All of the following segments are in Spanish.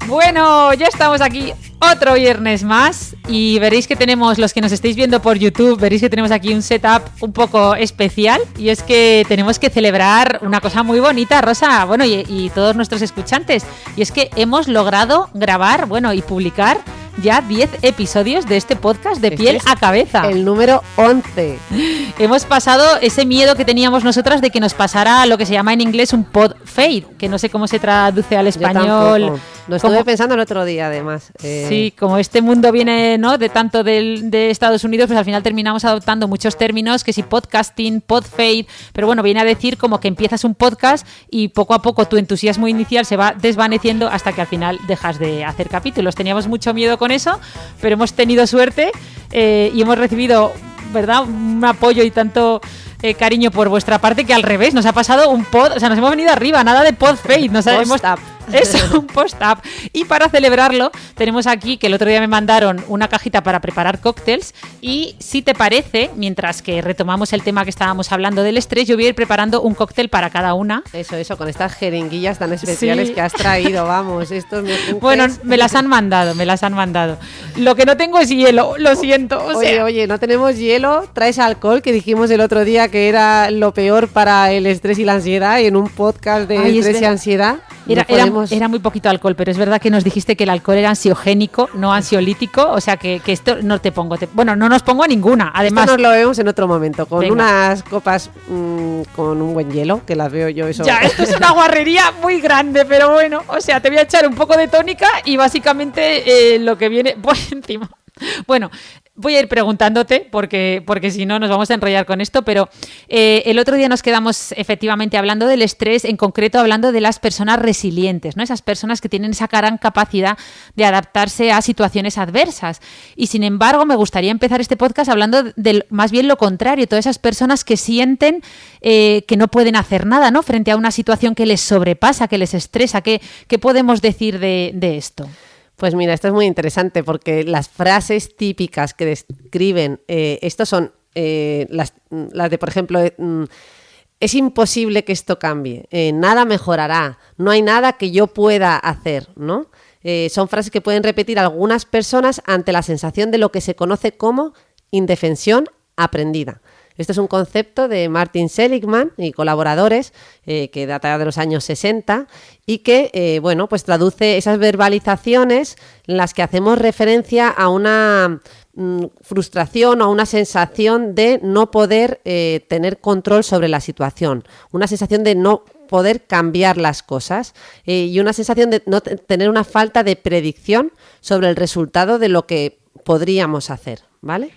Bueno, ya estamos aquí otro viernes más y veréis que tenemos, los que nos estáis viendo por YouTube, veréis que tenemos aquí un setup un poco especial y es que tenemos que celebrar una cosa muy bonita, Rosa, bueno, y todos nuestros escuchantes, y es que hemos logrado grabar, bueno, y publicar ya 10 episodios de este podcast de piel a cabeza. El número 11. Hemos pasado ese miedo que teníamos nosotras de que nos pasara lo que se llama en inglés un pod fade, que no sé cómo se traduce al español. Lo estuve pensando el otro día, además. Sí, como este mundo viene, ¿no?, de tanto de Estados Unidos, pues al final terminamos adoptando muchos términos, que si podcasting, pod fade, pero bueno, viene a decir como que empiezas un podcast y poco a poco tu entusiasmo inicial se va desvaneciendo hasta que al final dejas de hacer capítulos. Teníamos mucho miedo con eso, pero hemos tenido suerte y hemos recibido, ¿verdad?, un apoyo y tanto cariño por vuestra parte, que al revés, nos ha pasado un pod, o sea, nos hemos venido arriba, nada de pod fade, es un post-up. Y para celebrarlo tenemos aquí, que el otro día me mandaron una cajita para preparar cócteles, y si te parece, mientras que retomamos el tema que estábamos hablando del estrés, yo voy a ir preparando un cóctel para cada una. Eso, con estas jeringuillas tan especiales, sí, que has traído, vamos, estos mejuques. Bueno, me las han mandado. Lo que no tengo es hielo, lo siento. Oye, no tenemos hielo, traes alcohol, que dijimos el otro día que era lo peor para el estrés y la ansiedad, y en un podcast de estrés y ansiedad. Era muy poquito alcohol, pero es verdad que nos dijiste que el alcohol era ansiogénico, no ansiolítico, o sea que esto no te pongo. Bueno, no nos pongo a ninguna, además. Esto nos lo vemos en otro momento, con unas copas con un buen hielo, que las veo yo eso. Ya, esto es una guarrería muy grande, pero bueno, o sea, te voy a echar un poco de tónica y básicamente lo que viene por encima. Bueno, voy a ir preguntándote porque si no nos vamos a enrollar con esto, pero el otro día nos quedamos efectivamente hablando del estrés, en concreto hablando de las personas resilientes, ¿no? Esas personas que tienen esa gran capacidad de adaptarse a situaciones adversas. Y sin embargo, me gustaría empezar este podcast hablando de más bien lo contrario, todas esas personas que sienten que no pueden hacer nada, ¿no?, frente a una situación que les sobrepasa, que les estresa. ¿Qué podemos decir de esto? Pues mira, esto es muy interesante porque las frases típicas que describen esto son las de, por ejemplo, es imposible que esto cambie, nada mejorará, no hay nada que yo pueda hacer, ¿no? Son frases que pueden repetir algunas personas ante la sensación de lo que se conoce como indefensión aprendida. Esto es un concepto de Martin Seligman y colaboradores que data de los años 60 y que, pues traduce esas verbalizaciones en las que hacemos referencia a una frustración o a una sensación de no poder tener control sobre la situación, una sensación de no poder cambiar las cosas y una sensación de no tener una falta de predicción sobre el resultado de lo que podríamos hacer, ¿vale?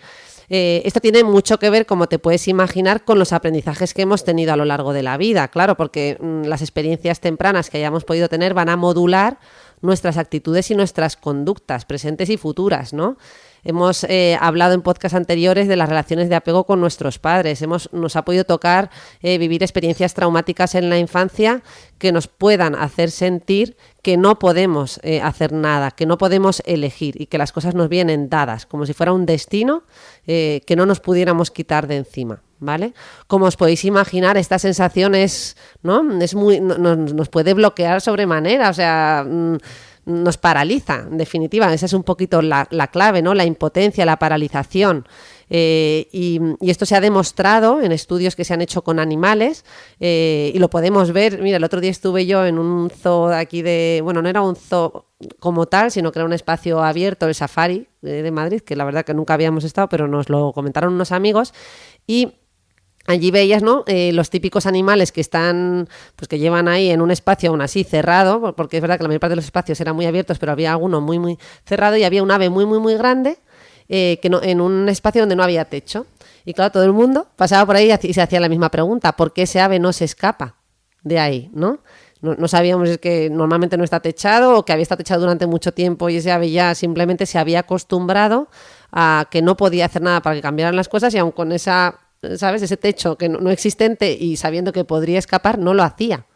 Esto tiene mucho que ver, como te puedes imaginar, con los aprendizajes que hemos tenido a lo largo de la vida, claro, porque las experiencias tempranas que hayamos podido tener van a modular nuestras actitudes y nuestras conductas presentes y futuras, ¿no? Hemos hablado en podcasts anteriores de las relaciones de apego con nuestros padres. Nos ha podido tocar vivir experiencias traumáticas en la infancia que nos puedan hacer sentir que no podemos hacer nada, que no podemos elegir y que las cosas nos vienen dadas, como si fuera un destino que no nos pudiéramos quitar de encima, ¿vale? Como os podéis imaginar, esta sensación nos puede bloquear sobremanera, o sea, nos paraliza, en definitiva. Esa es un poquito la clave, ¿no? La impotencia, la paralización. Y esto se ha demostrado en estudios que se han hecho con animales y lo podemos ver. Mira, el otro día estuve yo en un zoo de aquí no era un zoo como tal, sino que era un espacio abierto, el Safari de Madrid, que la verdad que nunca habíamos estado, pero nos lo comentaron unos amigos, y allí veías, ¿no?, los típicos animales que están, pues que llevan ahí en un espacio aún así cerrado, porque es verdad que la mayor parte de los espacios eran muy abiertos, pero había alguno muy, muy cerrado, y había un ave muy, muy, muy grande en un espacio donde no había techo. Y claro, todo el mundo pasaba por ahí y se hacía la misma pregunta: ¿por qué ese ave no se escapa de ahí, no? No sabíamos, es que normalmente no está techado, o que había estado techado durante mucho tiempo y ese ave ya simplemente se había acostumbrado a que no podía hacer nada para que cambiaran las cosas, y aun con esa, ¿sabes?, ese techo que no existente y sabiendo que podría escapar, no lo hacía.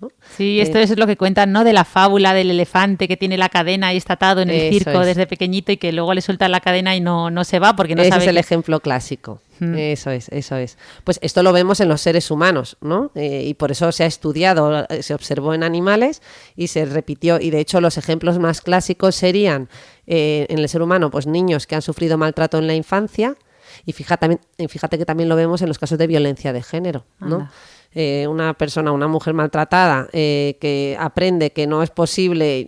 ¿no? Sí, esto es lo que cuentan, ¿no? De la fábula del elefante que tiene la cadena ahí está atado en el circo desde pequeñito y que luego le sueltan la cadena y no se va porque no sabe. Ese es el ejemplo clásico. Eso es. Pues esto lo vemos en los seres humanos, ¿no? Y por eso se ha estudiado, se observó en animales y se repitió. Y de hecho los ejemplos más clásicos serían en el ser humano, pues niños que han sufrido maltrato en la infancia. Y fíjate que también lo vemos en los casos de violencia de género, ¿no? Una mujer maltratada que aprende que no es posible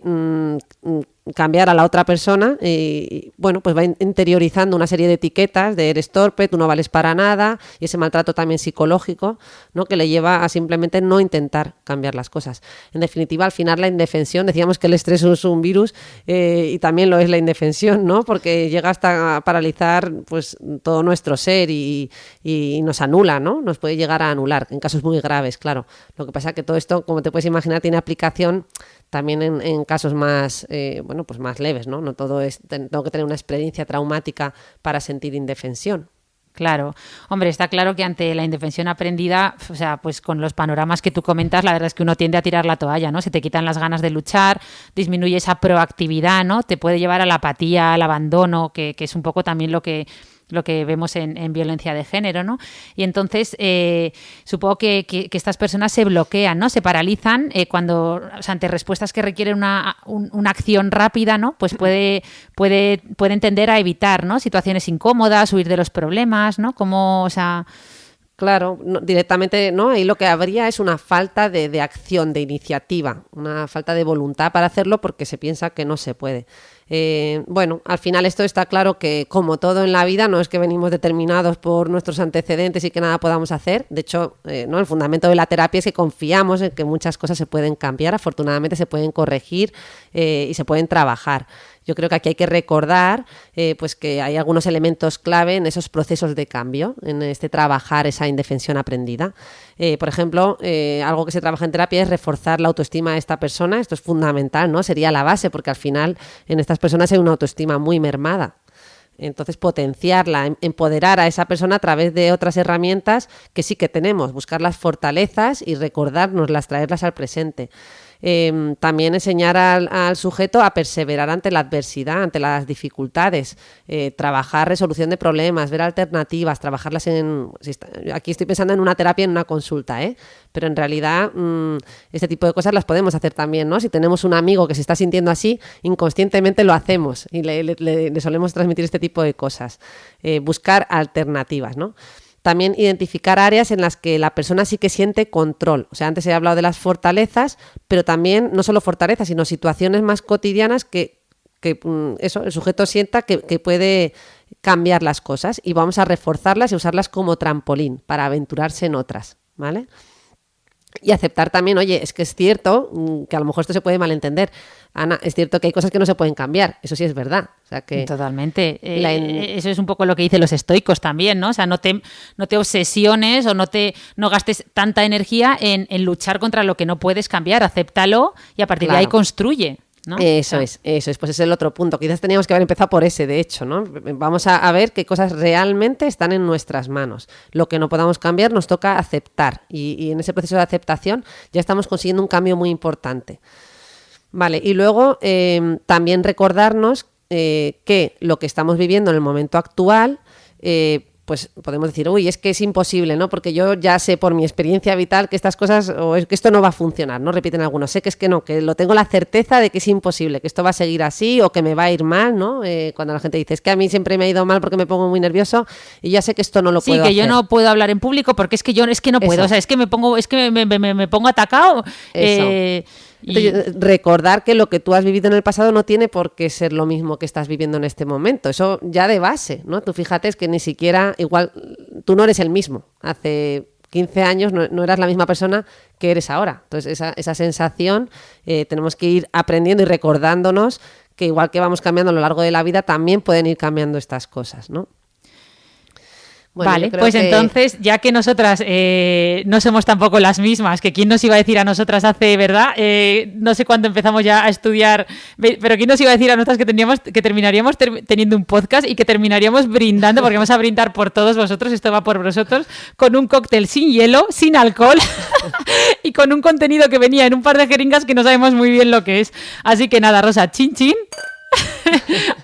cambiar a la otra persona y bueno, pues va interiorizando una serie de etiquetas de eres torpe, tú no vales para nada, y ese maltrato también psicológico, ¿no? Que le lleva a simplemente no intentar cambiar las cosas. En definitiva, al final la indefensión, decíamos que el estrés es un virus y también lo es la indefensión, ¿no? Porque llega hasta a paralizar pues todo nuestro ser y nos anula, ¿no? Nos puede llegar a anular en casos muy graves, claro. Lo que pasa es que todo esto, como te puedes imaginar, tiene aplicación también en casos más, pues más leves, ¿no? No todo es, tengo que tener una experiencia traumática para sentir indefensión. Claro. Hombre, está claro que ante la indefensión aprendida, o sea, pues con los panoramas que tú comentas, la verdad es que uno tiende a tirar la toalla, ¿no? Se te quitan las ganas de luchar, disminuye esa proactividad, ¿no? Te puede llevar a la apatía, al abandono, que es un poco también lo que vemos en violencia de género, ¿no? Y entonces supongo que estas personas se bloquean, ¿no? Se paralizan cuando, o sea, ante respuestas que requieren una acción rápida, ¿no? Pues pueden tender a evitar, ¿no? Situaciones incómodas, huir de los problemas, ¿no? Como, o sea... Claro, directamente, ¿no? Ahí lo que habría es una falta de acción, de iniciativa, una falta de voluntad para hacerlo porque se piensa que no se puede. Al final esto está claro que, como todo en la vida, no es que venimos determinados por nuestros antecedentes y que nada podamos hacer. De hecho, ¿no? El fundamento de la terapia es que confiamos en que muchas cosas se pueden cambiar, afortunadamente se pueden corregir y se pueden trabajar. Yo creo que aquí hay que recordar pues que hay algunos elementos clave en esos procesos de cambio, en este trabajar esa indefensión aprendida. Por ejemplo, algo que se trabaja en terapia es reforzar la autoestima de esta persona. Esto es fundamental, ¿no? Sería la base, porque al final en estas personas hay una autoestima muy mermada. Entonces, potenciarla, empoderar a esa persona a través de otras herramientas que sí que tenemos, buscar las fortalezas y recordárnoslas, traerlas al presente. También enseñar al sujeto a perseverar ante la adversidad, ante las dificultades, trabajar resolución de problemas, ver alternativas, trabajarlas aquí estoy pensando en una terapia, en una consulta, pero en realidad este tipo de cosas las podemos hacer también, ¿no? Si tenemos un amigo que se está sintiendo así, inconscientemente lo hacemos y le solemos transmitir este tipo de cosas. Buscar alternativas, ¿no? También identificar áreas en las que la persona sí que siente control. O sea, antes he hablado de las fortalezas, pero también no solo fortalezas, sino situaciones más cotidianas que el sujeto sienta que puede cambiar las cosas y vamos a reforzarlas y usarlas como trampolín para aventurarse en otras, ¿vale? Y aceptar también, oye, es que es cierto que a lo mejor esto se puede malentender. Ana, es cierto que hay cosas que no se pueden cambiar, eso sí es verdad. O sea que totalmente. Eso es un poco lo que dicen los estoicos también, ¿no? O sea, no te obsesiones o no gastes tanta energía en luchar contra lo que no puedes cambiar, acéptalo y a partir de ahí construye, ¿no? Eso es, pues es el otro punto. Quizás teníamos que haber empezado por ese, de hecho, ¿no? Vamos a ver qué cosas realmente están en nuestras manos. Lo que no podamos cambiar nos toca aceptar y en ese proceso de aceptación ya estamos consiguiendo un cambio muy importante. Vale, y luego también recordarnos que lo que estamos viviendo en el momento actual pues podemos decir, uy, es que es imposible, ¿no? Porque yo ya sé por mi experiencia vital que estas cosas, o es que esto no va a funcionar, ¿no? Repiten algunos, sé que es que no, que lo tengo la certeza de que es imposible, que esto va a seguir así o que me va a ir mal, ¿no? Cuando la gente dice, es que a mí siempre me ha ido mal porque me pongo muy nervioso y ya sé que esto no lo puedo hacer. Sí, que yo no puedo hablar en público porque es que no puedo, eso. O sea, es que me pongo atacado. Eso. Entonces, recordar que lo que tú has vivido en el pasado no tiene por qué ser lo mismo que estás viviendo en este momento. Eso ya de base, ¿no? Tú fíjate, es que ni siquiera, igual, tú no eres el mismo. Hace 15 años no eras la misma persona que eres ahora. Entonces, esa sensación tenemos que ir aprendiendo y recordándonos que igual que vamos cambiando a lo largo de la vida, también pueden ir cambiando estas cosas, ¿no? Bueno, vale, pues entonces, ya que nosotras no somos tampoco las mismas, que quién nos iba a decir a nosotras hace, ¿verdad? No sé cuándo empezamos ya a estudiar, pero quién nos iba a decir a nosotras que terminaríamos teniendo un podcast y que terminaríamos brindando, porque vamos a brindar por todos vosotros, esto va por vosotros, con un cóctel sin hielo, sin alcohol y con un contenido que venía en un par de jeringas que no sabemos muy bien lo que es. Así que nada, Rosa, chin chin.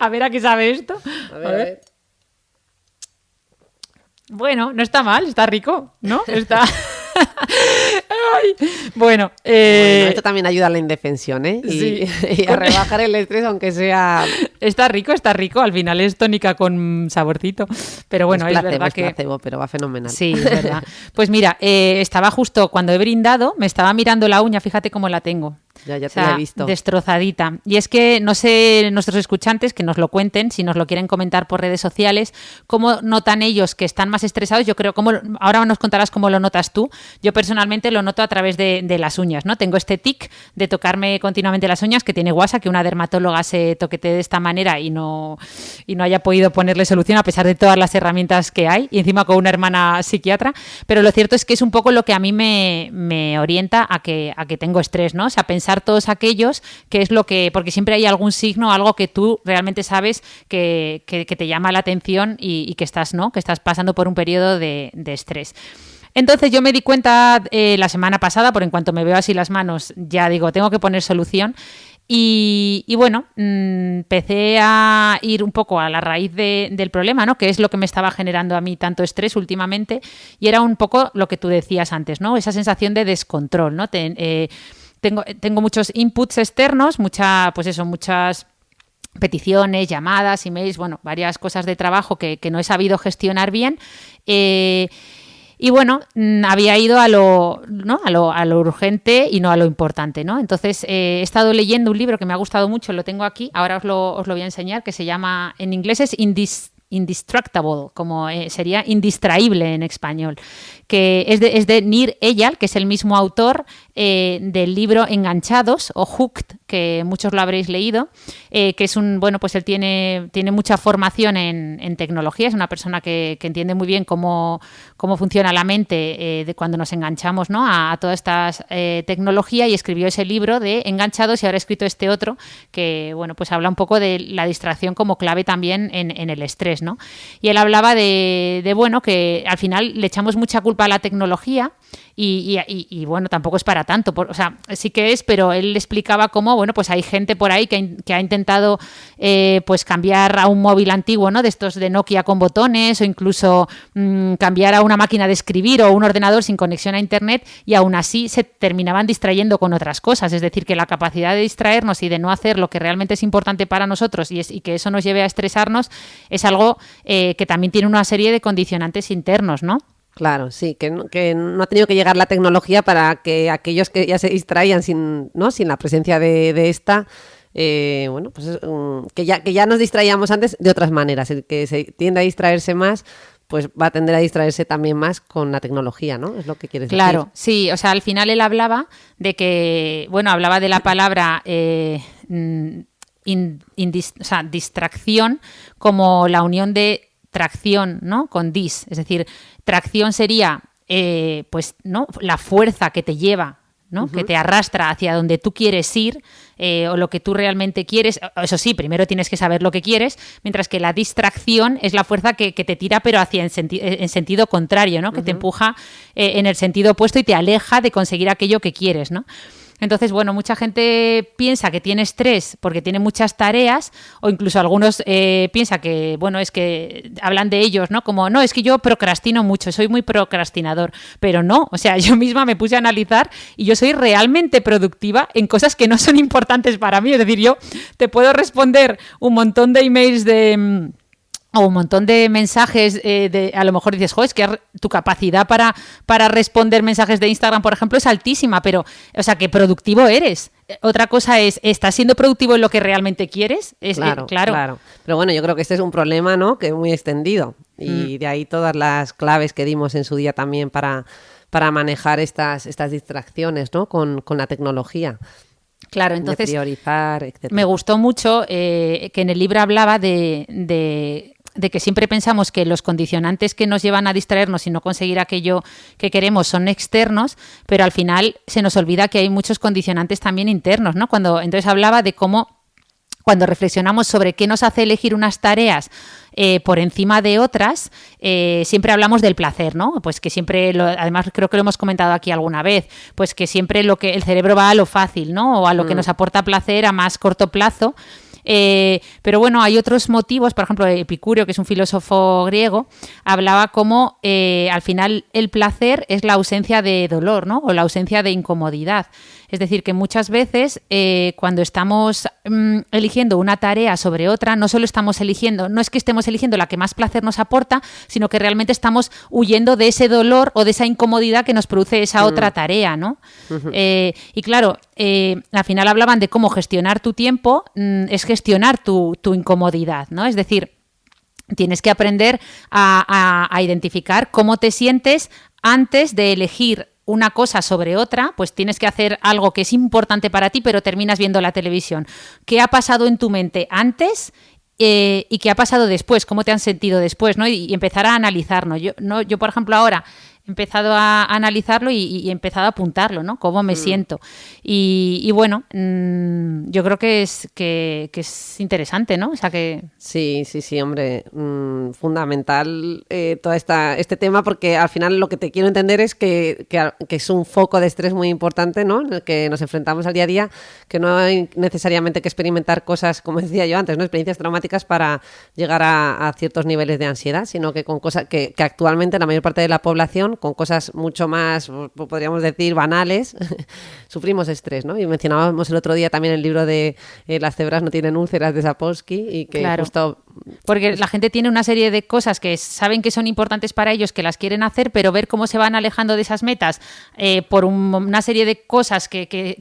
A ver a qué sabe esto. A ver. Bueno, no está mal, está rico, ¿no? Está... Ay. Bueno, esto también ayuda a la indefensión, ¿eh? Sí. Y a rebajar el estrés, aunque sea... Está rico. Al final es tónica con saborcito. Pero bueno, es verdad que... placebo, pero va fenomenal. Sí, es verdad. Pues mira, estaba justo cuando he brindado, me estaba mirando la uña, fíjate cómo la tengo. Ya te la he visto. Destrozadita. Y es que no sé, nuestros escuchantes que nos lo cuenten, si nos lo quieren comentar por redes sociales, cómo notan ellos que están más estresados. Yo creo, ahora nos contarás cómo lo notas tú. Yo personalmente lo noto a través de las uñas, ¿no? Tengo este tic de tocarme continuamente las uñas que tiene guasa, que una dermatóloga se toquetee de esta manera y no haya podido ponerle solución a pesar de todas las herramientas que hay, y encima con una hermana psiquiatra. Pero lo cierto es que es un poco lo que a mí me orienta a que tengo estrés, ¿no? O sea, pensar todos aquellos que es lo que, porque siempre hay algún signo, algo que tú realmente sabes que te llama la atención y que estás, ¿no? Que estás pasando por un periodo de estrés. Entonces yo me di cuenta la semana pasada, por en cuanto me veo así las manos, ya digo, tengo que poner solución. Y bueno, empecé a ir un poco a la raíz del problema, ¿no? Que es lo que me estaba generando a mí tanto estrés últimamente, y era un poco lo que tú decías antes, ¿no? Esa sensación de descontrol, ¿no? Tengo muchos inputs externos, muchas peticiones, llamadas, emails, bueno, varias cosas de trabajo que no he sabido gestionar bien. Y bueno, había ido a lo urgente y no a lo importante, ¿no? Entonces he estado leyendo un libro que me ha gustado mucho, lo tengo aquí, ahora os lo voy a enseñar, que se llama, en inglés es Indistractable, como sería indistraíble en español, que es de Nir Eyal, que es el mismo autor del libro Enganchados o Hooked, que muchos lo habréis leído, que es pues él tiene mucha formación en tecnología, es una persona que entiende muy bien cómo funciona la mente de cuando nos enganchamos, ¿no? a toda esta tecnología, y escribió ese libro de Enganchados, y ahora ha escrito este otro que, bueno, pues habla un poco de la distracción como clave también en el estrés, ¿no? Y él hablaba de bueno, que al final le echamos mucha culpa a la tecnología y bueno, tampoco es para tanto, o sea, sí que es, pero él explicaba cómo, bueno, pues hay gente por ahí que ha intentado pues cambiar a un móvil antiguo, ¿no? De estos de Nokia con botones, o incluso cambiar a una máquina de escribir o un ordenador sin conexión a internet, y aún así se terminaban distrayendo con otras cosas. Es decir, que la capacidad de distraernos y de no hacer lo que realmente es importante para nosotros y que eso nos lleve a estresarnos es algo que también tiene una serie de condicionantes internos, ¿no? Claro, sí, que no ha tenido que llegar la tecnología para que aquellos que ya se distraían sin la presencia de esta, bueno, pues que ya nos distraíamos antes de otras maneras. El que se tiende a distraerse más, pues va a tender a distraerse también más con la tecnología, ¿no? Es lo que quieres decir. Claro, sí, o sea, al final él hablaba de que, bueno, hablaba de la palabra distracción como la unión de tracción, ¿no? Con dis, es decir, tracción sería pues, ¿no? La fuerza que te lleva, ¿no? Que te arrastra hacia donde tú quieres ir, o lo que tú realmente quieres. Eso sí, primero tienes que saber lo que quieres, mientras que la distracción es la fuerza que te tira, pero hacia en sentido contrario, ¿no? Que te empuja en el sentido opuesto y te aleja de conseguir aquello que quieres, ¿no? Entonces, bueno, mucha gente piensa que tiene estrés porque tiene muchas tareas, o incluso algunos piensan que, bueno, es que hablan de ellos, ¿no? Como, no, es que yo procrastino mucho, soy muy procrastinador, pero no, o sea, yo misma me puse a analizar y yo soy realmente productiva en cosas que no son importantes para mí. Es decir, yo te puedo responder un montón de emails o un montón de mensajes, a lo mejor dices, es que tu capacidad para responder mensajes de Instagram, por ejemplo, es altísima, pero, o sea, que productivo eres. Otra cosa es, ¿estás siendo productivo en lo que realmente quieres? Claro. Pero bueno, yo creo que este es un problema, ¿no? Que es muy extendido, y de ahí todas las claves que dimos en su día también para manejar estas distracciones, ¿no? Con la tecnología. Claro, entonces de priorizar, etcétera. Me gustó mucho que en el libro hablaba de de que siempre pensamos que los condicionantes que nos llevan a distraernos y no conseguir aquello que queremos son externos, pero al final se nos olvida que hay muchos condicionantes también internos, ¿no? Entonces hablaba de cómo cuando reflexionamos sobre qué nos hace elegir unas tareas por encima de otras, siempre hablamos del placer, ¿no? Pues que siempre, además creo que lo hemos comentado aquí alguna vez, pues que siempre el cerebro va a lo fácil, ¿no? O a lo que nos aporta placer a más corto plazo. Pero bueno, hay otros motivos, por ejemplo, Epicúreo, que es un filósofo griego, hablaba como al final el placer es la ausencia de dolor, ¿no? O la ausencia de incomodidad. Es decir, que muchas veces cuando estamos eligiendo una tarea sobre otra, no solo estamos eligiendo, no es que estemos eligiendo la que más placer nos aporta, sino que realmente estamos huyendo de ese dolor o de esa incomodidad que nos produce esa otra tarea, ¿no? Y claro, al final hablaban de cómo gestionar tu tiempo, es gestionar tu incomodidad, ¿no? Es decir, tienes que aprender a identificar cómo te sientes antes de elegir una cosa sobre otra, pues tienes que hacer algo que es importante para ti, pero terminas viendo la televisión. ¿Qué ha pasado en tu mente antes y qué ha pasado después? ¿Cómo te han sentido después? ¿No? Y empezar a analizarlo. Yo, por ejemplo, ahora he empezado a analizarlo y he empezado a apuntarlo, ¿no? Cómo me siento. Y bueno, yo creo que es interesante, ¿no? O sea que... Sí, hombre, fundamental todo este tema, porque al final lo que te quiero entender es que es un foco de estrés muy importante, ¿no? En el que nos enfrentamos al día a día, que no hay necesariamente que experimentar cosas, como decía yo antes, ¿no? Experiencias traumáticas para llegar a ciertos niveles de ansiedad, sino que con cosas que actualmente la mayor parte de la población, con cosas mucho más, podríamos decir, banales, sufrimos estrés, ¿no? Y mencionábamos el otro día también el libro de Las cebras no tienen úlceras de Sapolsky, y que claro, justo... porque la gente tiene una serie de cosas que saben que son importantes para ellos, que las quieren hacer, pero ver cómo se van alejando de esas metas por una serie de cosas que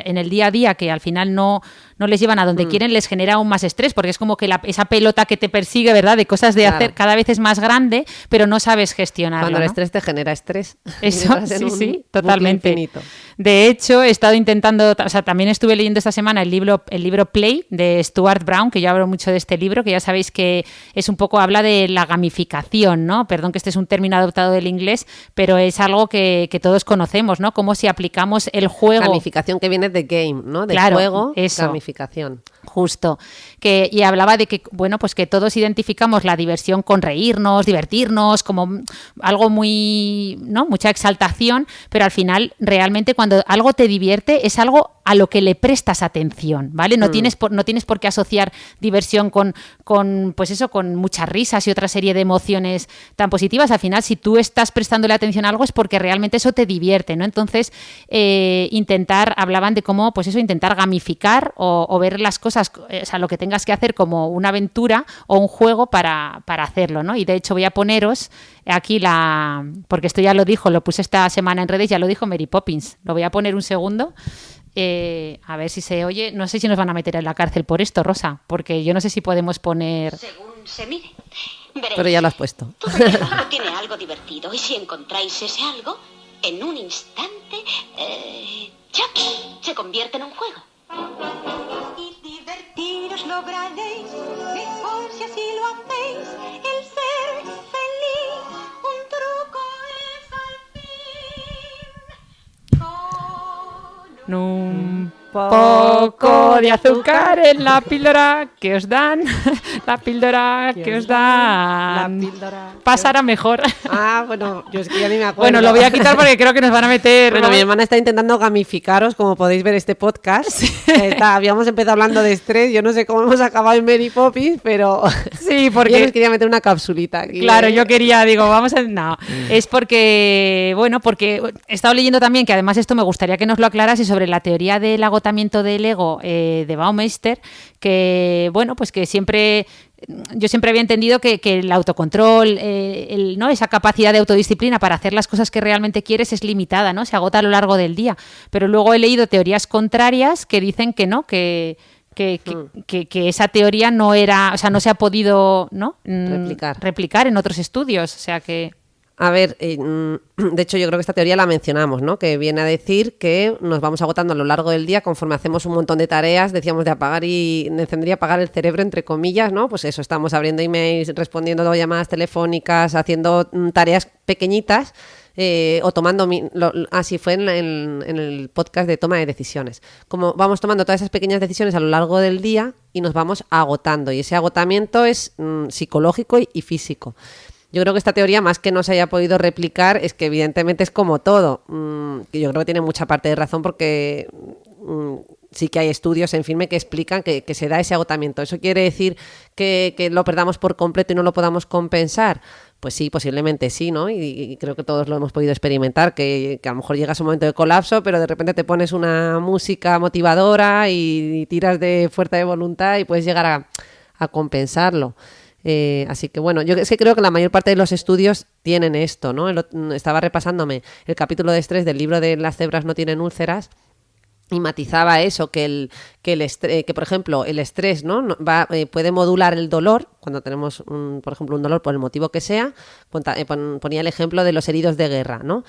en el día a día, que al final no les llevan a donde quieren, les genera aún más estrés, porque es como que esa pelota que te persigue, ¿verdad?, de cosas de hacer cada vez es más grande, pero no sabes gestionarlo. Cuando el ¿no? estrés te genera estrés. Eso, sí, totalmente. De hecho, he estado intentando, o sea, también estuve leyendo esta semana el libro Play de Stuart Brown, que yo hablo mucho de este libro, que ya sabéis que es un poco, habla de la gamificación, ¿no? Perdón que este es un término adoptado del inglés, pero es algo que todos conocemos, ¿no? Como si aplicamos el juego... Gamificación, que viene de game, ¿no? De claro, juego, eso. Gamificación. Justo. Y hablaba de que, bueno, pues que todos identificamos la diversión con reírnos, divertirnos, como algo muy, ¿no? Mucha exaltación, pero al final realmente cuando algo te divierte es algo a lo que le prestas atención, ¿vale? No tienes por qué asociar diversión con pues eso, con muchas risas y otra serie de emociones tan positivas. Al final, si tú estás prestándole atención a algo es porque realmente eso te divierte, ¿no? Entonces, hablaban de cómo, pues eso, intentar gamificar o ver las cosas, o sea, lo que tengas que hacer como una aventura o un juego para hacerlo, ¿no? Y de hecho voy a poneros aquí porque esto ya lo puse esta semana en redes, ya lo dijo Mary Poppins. Lo voy a poner un segundo. A ver si se oye. No sé si nos van a meter en la cárcel por esto, Rosa, porque yo no sé si podemos poner... Según se mire. Veréis. Pero ya lo has puesto. Todo trabajo tiene algo divertido, y si encontráis ese algo, en un instante, ¡chac!, se convierte en un juego. Y divertiros lograréis, mejor si así lo hacéis, el ser feliz, un truco es al fin. Con Un poco de azúcar en la píldora que os dan, la píldora que os dan, La píldora pasará mejor. Ah, bueno, yo es que ya ni me acuerdo. Bueno, lo voy a quitar porque creo que nos van a meter... Bueno, ¿no? mi hermana está intentando gamificaros, como podéis ver este podcast. Sí. Habíamos empezado hablando de estrés, yo no sé cómo hemos acabado en Mary Poppins, pero Sí, yo porque... les quería meter una capsulita aquí. Claro, yo quería, no, es porque, bueno, porque he estado leyendo también, que además esto me gustaría que nos lo aclarase, sobre la teoría del agotamiento del ego de Baumeister, que, bueno, pues que yo siempre había entendido que el autocontrol, ¿no? Esa capacidad de autodisciplina para hacer las cosas que realmente quieres es limitada, ¿no? Se agota a lo largo del día. Pero luego he leído teorías contrarias que dicen que no, que esa teoría no era, o sea, no se ha podido, ¿no? Replicar replicar en otros estudios, o sea que... A ver, de hecho yo creo que esta teoría la mencionamos, ¿no? Que viene a decir que nos vamos agotando a lo largo del día conforme hacemos un montón de tareas, decíamos de apagar y encender y apagar el cerebro, entre comillas, ¿no? Pues eso, estamos abriendo emails, respondiendo llamadas telefónicas, haciendo tareas pequeñitas, o tomando, así fue en el podcast de toma de decisiones. Como vamos tomando todas esas pequeñas decisiones a lo largo del día y nos vamos agotando, y ese agotamiento es psicológico y físico. Yo creo que esta teoría, más que no se haya podido replicar, es que evidentemente es como todo. Que yo creo que tiene mucha parte de razón porque sí que hay estudios en firme que explican que se da ese agotamiento. ¿Eso quiere decir que lo perdamos por completo y no lo podamos compensar? Pues sí, posiblemente sí, ¿no? Y creo que todos lo hemos podido experimentar, que a lo mejor llegas a un momento de colapso, pero de repente te pones una música motivadora y tiras de fuerza de voluntad y puedes llegar a compensarlo. Así que bueno, yo es que creo que la mayor parte de los estudios tienen esto, ¿no? Estaba repasándome el capítulo de estrés del libro de Las cebras no tienen úlceras y matizaba eso, que por ejemplo el estrés, ¿no? Puede modular el dolor cuando tenemos, por ejemplo, un dolor por el motivo que sea. Ponía el ejemplo de los heridos de guerra, ¿no?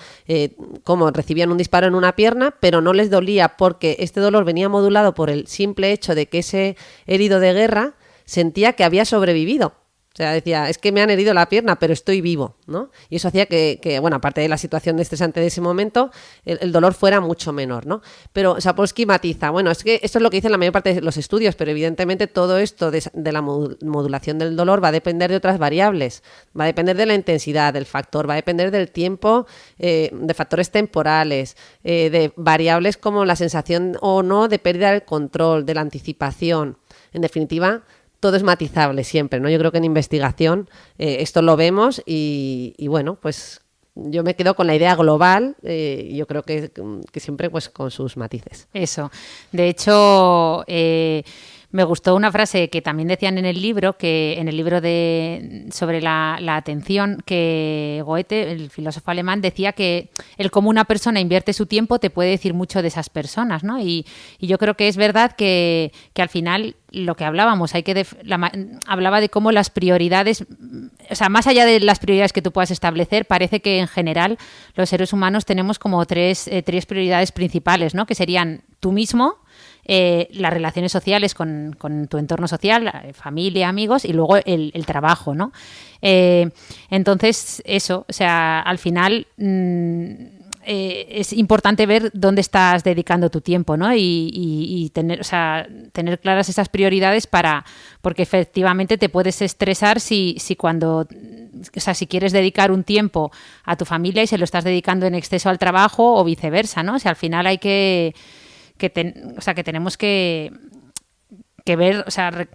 Como recibían un disparo en una pierna, pero no les dolía porque este dolor venía modulado por el simple hecho de que ese herido de guerra sentía que había sobrevivido. O sea, decía, es que me han herido la pierna, pero estoy vivo, ¿no? Y eso hacía que bueno, aparte de la situación estresante de ese momento, el dolor fuera mucho menor, ¿no? Pero Sapolsky matiza, bueno, es que esto es lo que dicen la mayor parte de los estudios, pero evidentemente todo esto de la modulación del dolor va a depender de otras variables, va a depender de la intensidad del factor, va a depender del tiempo, de factores temporales, de variables como la sensación o no de pérdida del control, de la anticipación. En definitiva, todo es matizable siempre, ¿no? Yo creo que en investigación esto lo vemos y bueno, pues yo me quedo con la idea global, yo creo que siempre pues con sus matices. Eso. De hecho, me gustó una frase que también decían en el libro, sobre la atención, que Goethe, el filósofo alemán, decía que el cómo una persona invierte su tiempo te puede decir mucho de esas personas, ¿no? Y yo creo que es verdad que al final lo que hablábamos, hablaba de cómo las prioridades, o sea, más allá de las prioridades que tú puedas establecer, parece que en general los seres humanos tenemos como tres prioridades principales, ¿no? Que serían tú mismo, las relaciones sociales con tu entorno social, familia, amigos, y luego el trabajo, ¿no? Entonces, eso, o sea, al final es importante ver dónde estás dedicando tu tiempo, ¿no? Y tener claras esas prioridades porque efectivamente te puedes estresar si quieres dedicar un tiempo a tu familia y se lo estás dedicando en exceso al trabajo o viceversa, ¿no? O sea, al final hay que tenemos que ver, o sea,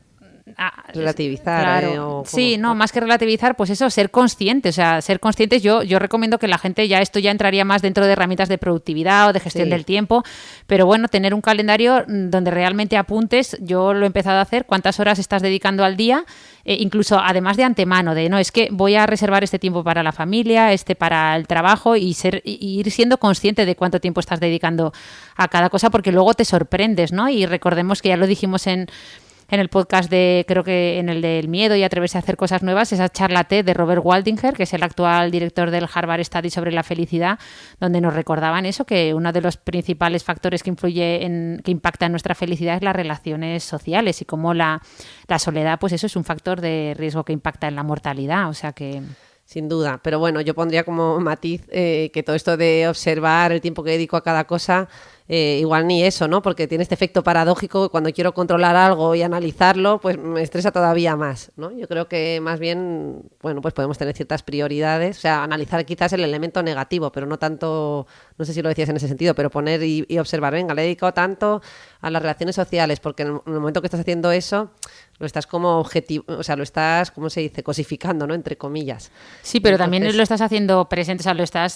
relativizar. Claro. Sí, no, más que relativizar, pues eso, ser conscientes. O sea, ser conscientes, yo recomiendo que la gente esto ya entraría más dentro de herramientas de productividad o de gestión del tiempo, pero bueno, tener un calendario donde realmente apuntes, yo lo he empezado a hacer, cuántas horas estás dedicando al día, incluso además de antemano, no, es que voy a reservar este tiempo para la familia, para el trabajo y ir siendo consciente de cuánto tiempo estás dedicando a cada cosa, porque luego te sorprendes, ¿no? Y recordemos que ya lo dijimos en el podcast creo que en el del miedo y atreverse a hacer cosas nuevas, esa charla TED de Robert Waldinger, que es el actual director del Harvard Study sobre la felicidad, donde nos recordaban eso, que uno de los principales factores que impacta en nuestra felicidad es las relaciones sociales y cómo la soledad, pues eso es un factor de riesgo que impacta en la mortalidad, o sea que... Sin duda, pero bueno, yo pondría como matiz que todo esto de observar el tiempo que dedico a cada cosa, igual ni eso, ¿no? Porque tiene este efecto paradójico que cuando quiero controlar algo y analizarlo, pues me estresa todavía más, ¿no? Yo creo que más bien, bueno, pues podemos tener ciertas prioridades, o sea, analizar quizás el elemento negativo, pero no tanto, no sé si lo decías en ese sentido, pero poner y observar, venga, le he dedicado tanto a las relaciones sociales, porque en el momento que estás haciendo eso, lo estás como objetivo, o sea, lo estás, ¿cómo se dice? Cosificando, ¿no? Entre comillas. Sí, pero también lo estás haciendo presente, o sea,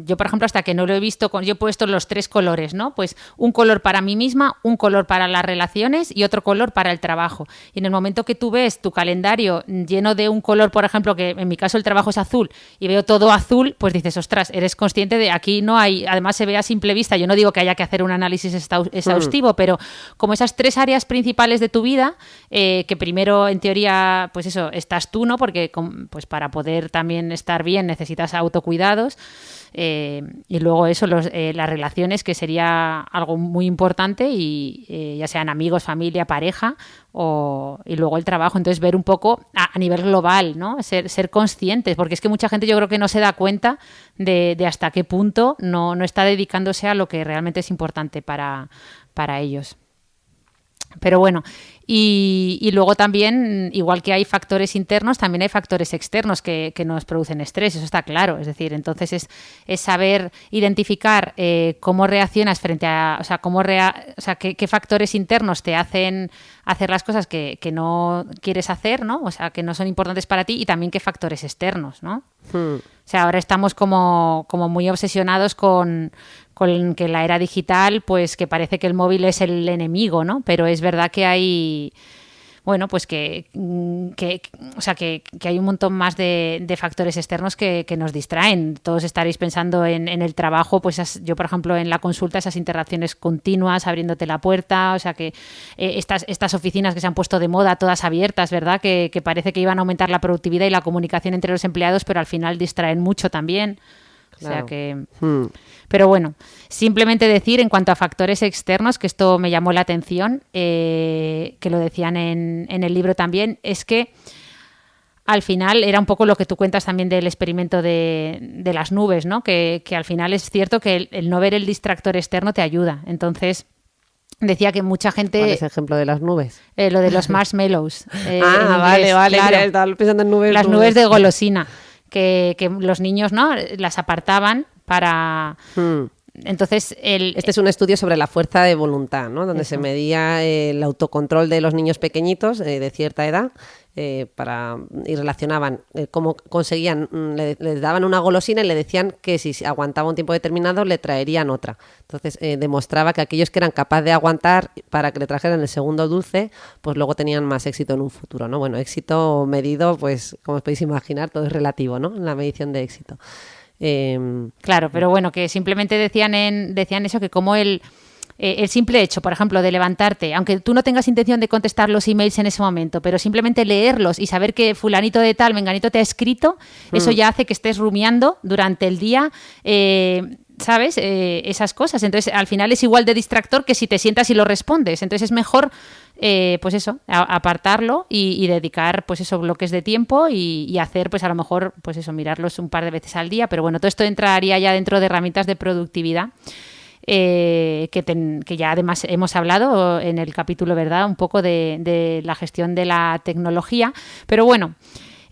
yo por ejemplo, hasta que no lo he visto, yo he puesto los 3 colores, ¿no? Pues pues un color para mí misma, un color para las relaciones y otro color para el trabajo. Y en el momento que tú ves tu calendario lleno de un color, por ejemplo, que en mi caso el trabajo es azul y veo todo azul, pues dices, ostras, eres consciente de aquí no hay, además se ve a simple vista, yo no digo que haya que hacer un análisis exhaustivo, pero como esas 3 áreas principales de tu vida, que primero en teoría, pues eso, estás tú, ¿no? Porque pues para poder también estar bien necesitas autocuidados. Y luego eso, las relaciones, que sería algo muy importante, y ya sean amigos, familia, pareja, y luego el trabajo. Entonces ver un poco a nivel global, ¿no? Ser conscientes, porque es que mucha gente yo creo que no se da cuenta de hasta qué punto no está dedicándose a lo que realmente es importante para ellos. Pero bueno, y luego también, igual que hay factores internos, también hay factores externos que nos producen estrés, eso está claro. Es decir, entonces es saber identificar cómo reaccionas frente a, o sea, qué factores internos te hacen hacer las cosas que no quieres hacer, ¿no? O sea, que no son importantes para ti, y también qué factores externos, ¿no? O sea, ahora estamos como muy obsesionados con que la era digital, pues que parece que el móvil es el enemigo, ¿no? Pero es verdad que hay, bueno, pues que hay un montón más de factores externos que nos distraen. Todos estaréis pensando en el trabajo, pues yo, por ejemplo, en la consulta, esas interacciones continuas, abriéndote la puerta, o sea que estas oficinas que se han puesto de moda, todas abiertas, ¿verdad? Que parece que iban a aumentar la productividad y la comunicación entre los empleados, pero al final distraen mucho también. Claro. O sea que... Pero bueno, simplemente decir en cuanto a factores externos, que esto me llamó la atención, que lo decían en el libro también, es que al final era un poco lo que tú cuentas también del experimento de las nubes, ¿no? Que al final es cierto que el no ver el distractor externo te ayuda. Entonces... Decía que mucha gente... ¿Cuál es el ejemplo de las nubes? Lo de los marshmallows. Vale, claro. Estaba pensando en nubes. Las nubes de golosina. Que los niños, ¿no?, las apartaban para... Entonces, este es un estudio sobre la fuerza de voluntad, ¿no? Donde Eso. se medía el autocontrol de los niños pequeñitos de cierta edad y relacionaban cómo conseguían, les daban una golosina y le decían que si aguantaba un tiempo determinado le traerían otra. Entonces demostraba que aquellos que eran capaces de aguantar para que le trajeran el segundo dulce, pues luego tenían más éxito en un futuro, ¿no? Bueno, éxito medido, pues como os podéis imaginar, todo es relativo, ¿no? En la medición de éxito. Claro, pero bueno, que simplemente decían eso, que como el simple hecho, por ejemplo, de levantarte, aunque tú no tengas intención de contestar los emails en ese momento, pero simplemente leerlos y saber que fulanito de tal, menganito te ha escrito, eso ya hace que estés rumiando durante el día, ¿sabes? Esas cosas. Entonces, al final es igual de distractor que si te sientas y lo respondes. Entonces, es mejor, pues eso, apartarlo y dedicar, pues eso, bloques de tiempo y hacer, pues a lo mejor, pues eso, mirarlos un par de veces al día. Pero bueno, todo esto entraría ya dentro de herramientas de productividad. Que ya además hemos hablado en el capítulo, ¿verdad?, un poco de la gestión de la tecnología. Pero bueno,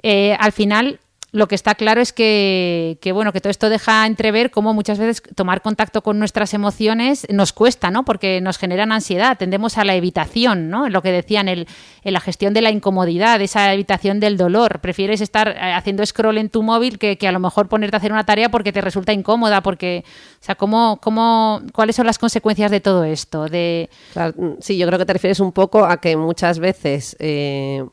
al final lo que está claro es que todo esto deja entrever cómo muchas veces tomar contacto con nuestras emociones nos cuesta, ¿no? Porque nos generan ansiedad, tendemos a la evitación, ¿no? Lo que decían, en la gestión de la incomodidad, esa evitación del dolor. Prefieres estar haciendo scroll en tu móvil que a lo mejor ponerte a hacer una tarea porque te resulta incómoda, porque, o sea, ¿cuáles son las consecuencias de todo esto? Claro, sí, yo creo que te refieres un poco a que muchas veces, eso,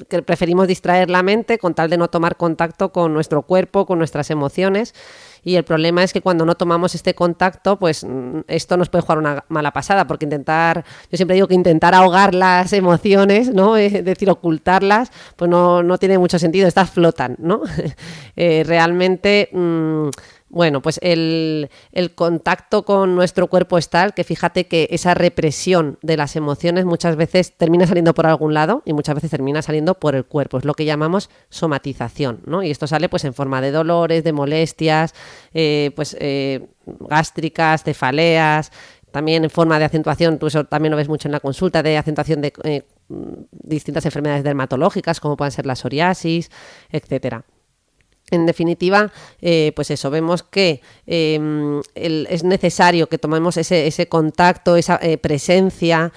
que preferimos distraer la mente con tal de no tomar contacto con nuestro cuerpo, con nuestras emociones, y el problema es que cuando no tomamos este contacto, pues esto nos puede jugar una mala pasada, porque yo siempre digo que intentar ahogar las emociones, ¿no? Es decir, ocultarlas, pues no tiene mucho sentido, estas flotan, ¿no? Realmente... Bueno, pues el contacto con nuestro cuerpo es tal que fíjate que esa represión de las emociones muchas veces termina saliendo por algún lado y muchas veces termina saliendo por el cuerpo. Es lo que llamamos somatización, ¿no? Y esto sale pues en forma de dolores, de molestias, gástricas, cefaleas, también en forma de acentuación, tú eso también lo ves mucho en la consulta, de acentuación de distintas enfermedades dermatológicas como pueden ser la psoriasis, etcétera. En definitiva, pues eso, vemos que es necesario que tomemos ese contacto, esa presencia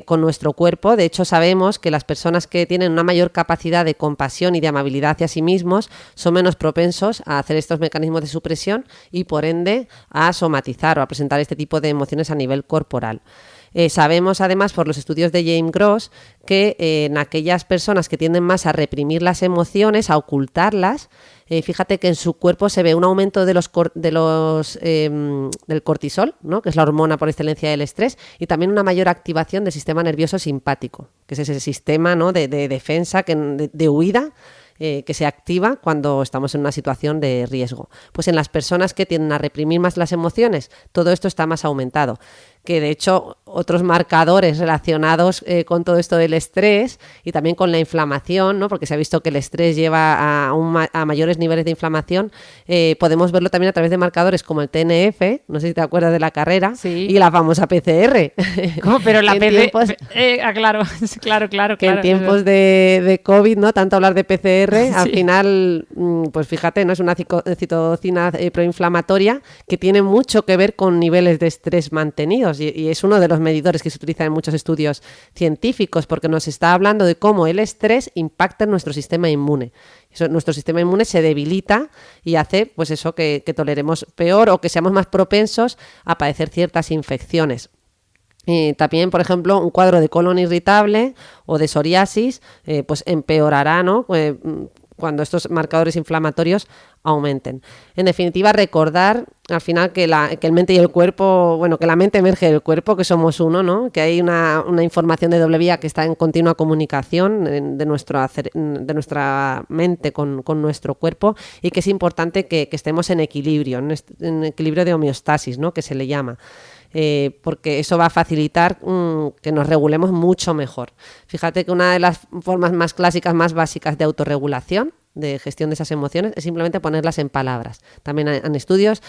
con nuestro cuerpo. De hecho, sabemos que las personas que tienen una mayor capacidad de compasión y de amabilidad hacia sí mismos son menos propensos a hacer estos mecanismos de supresión y, por ende, a somatizar o a presentar este tipo de emociones a nivel corporal. Sabemos además por los estudios de James Gross que en aquellas personas que tienden más a reprimir las emociones, a ocultarlas, fíjate que en su cuerpo se ve un aumento del cortisol, ¿no? Que es la hormona por excelencia del estrés, y también una mayor activación del sistema nervioso simpático, que es ese sistema, ¿no? de defensa, de huida, que se activa cuando estamos en una situación de riesgo. Pues en las personas que tienden a reprimir más las emociones, todo esto está más aumentado. Que de hecho otros marcadores relacionados con todo esto del estrés y también con la inflamación, ¿no? Porque se ha visto que el estrés lleva a mayores niveles de inflamación, podemos verlo también a través de marcadores como el TNF, no sé si te acuerdas de la carrera, sí. Y la famosa PCR. ¿Cómo? Pero la PCR... claro. Que en tiempos de COVID, ¿no? Tanto hablar de PCR, al final, pues fíjate, ¿no? Es una citocina proinflamatoria que tiene mucho que ver con niveles de estrés mantenidos. Y es uno de los medidores que se utiliza en muchos estudios científicos porque nos está hablando de cómo el estrés impacta en nuestro sistema inmune. Nuestro sistema inmune se debilita y hace pues eso que toleremos peor o que seamos más propensos a padecer ciertas infecciones. También, por ejemplo, un cuadro de colon irritable o de psoriasis pues empeorará, ¿no? Cuando estos marcadores inflamatorios aumenten. En definitiva, recordar al final que el mente y el cuerpo, bueno, que la mente emerge del cuerpo, que somos uno, ¿no? Que hay una información de doble vía que está en continua comunicación de nuestra mente con nuestro cuerpo y que es importante que estemos en equilibrio, en equilibrio de homeostasis, ¿no? Que se le llama. Porque eso va a facilitar que nos regulemos mucho mejor. Fíjate que una de las formas más clásicas, más básicas de autorregulación, de gestión de esas emociones, es simplemente ponerlas en palabras. También hay estudios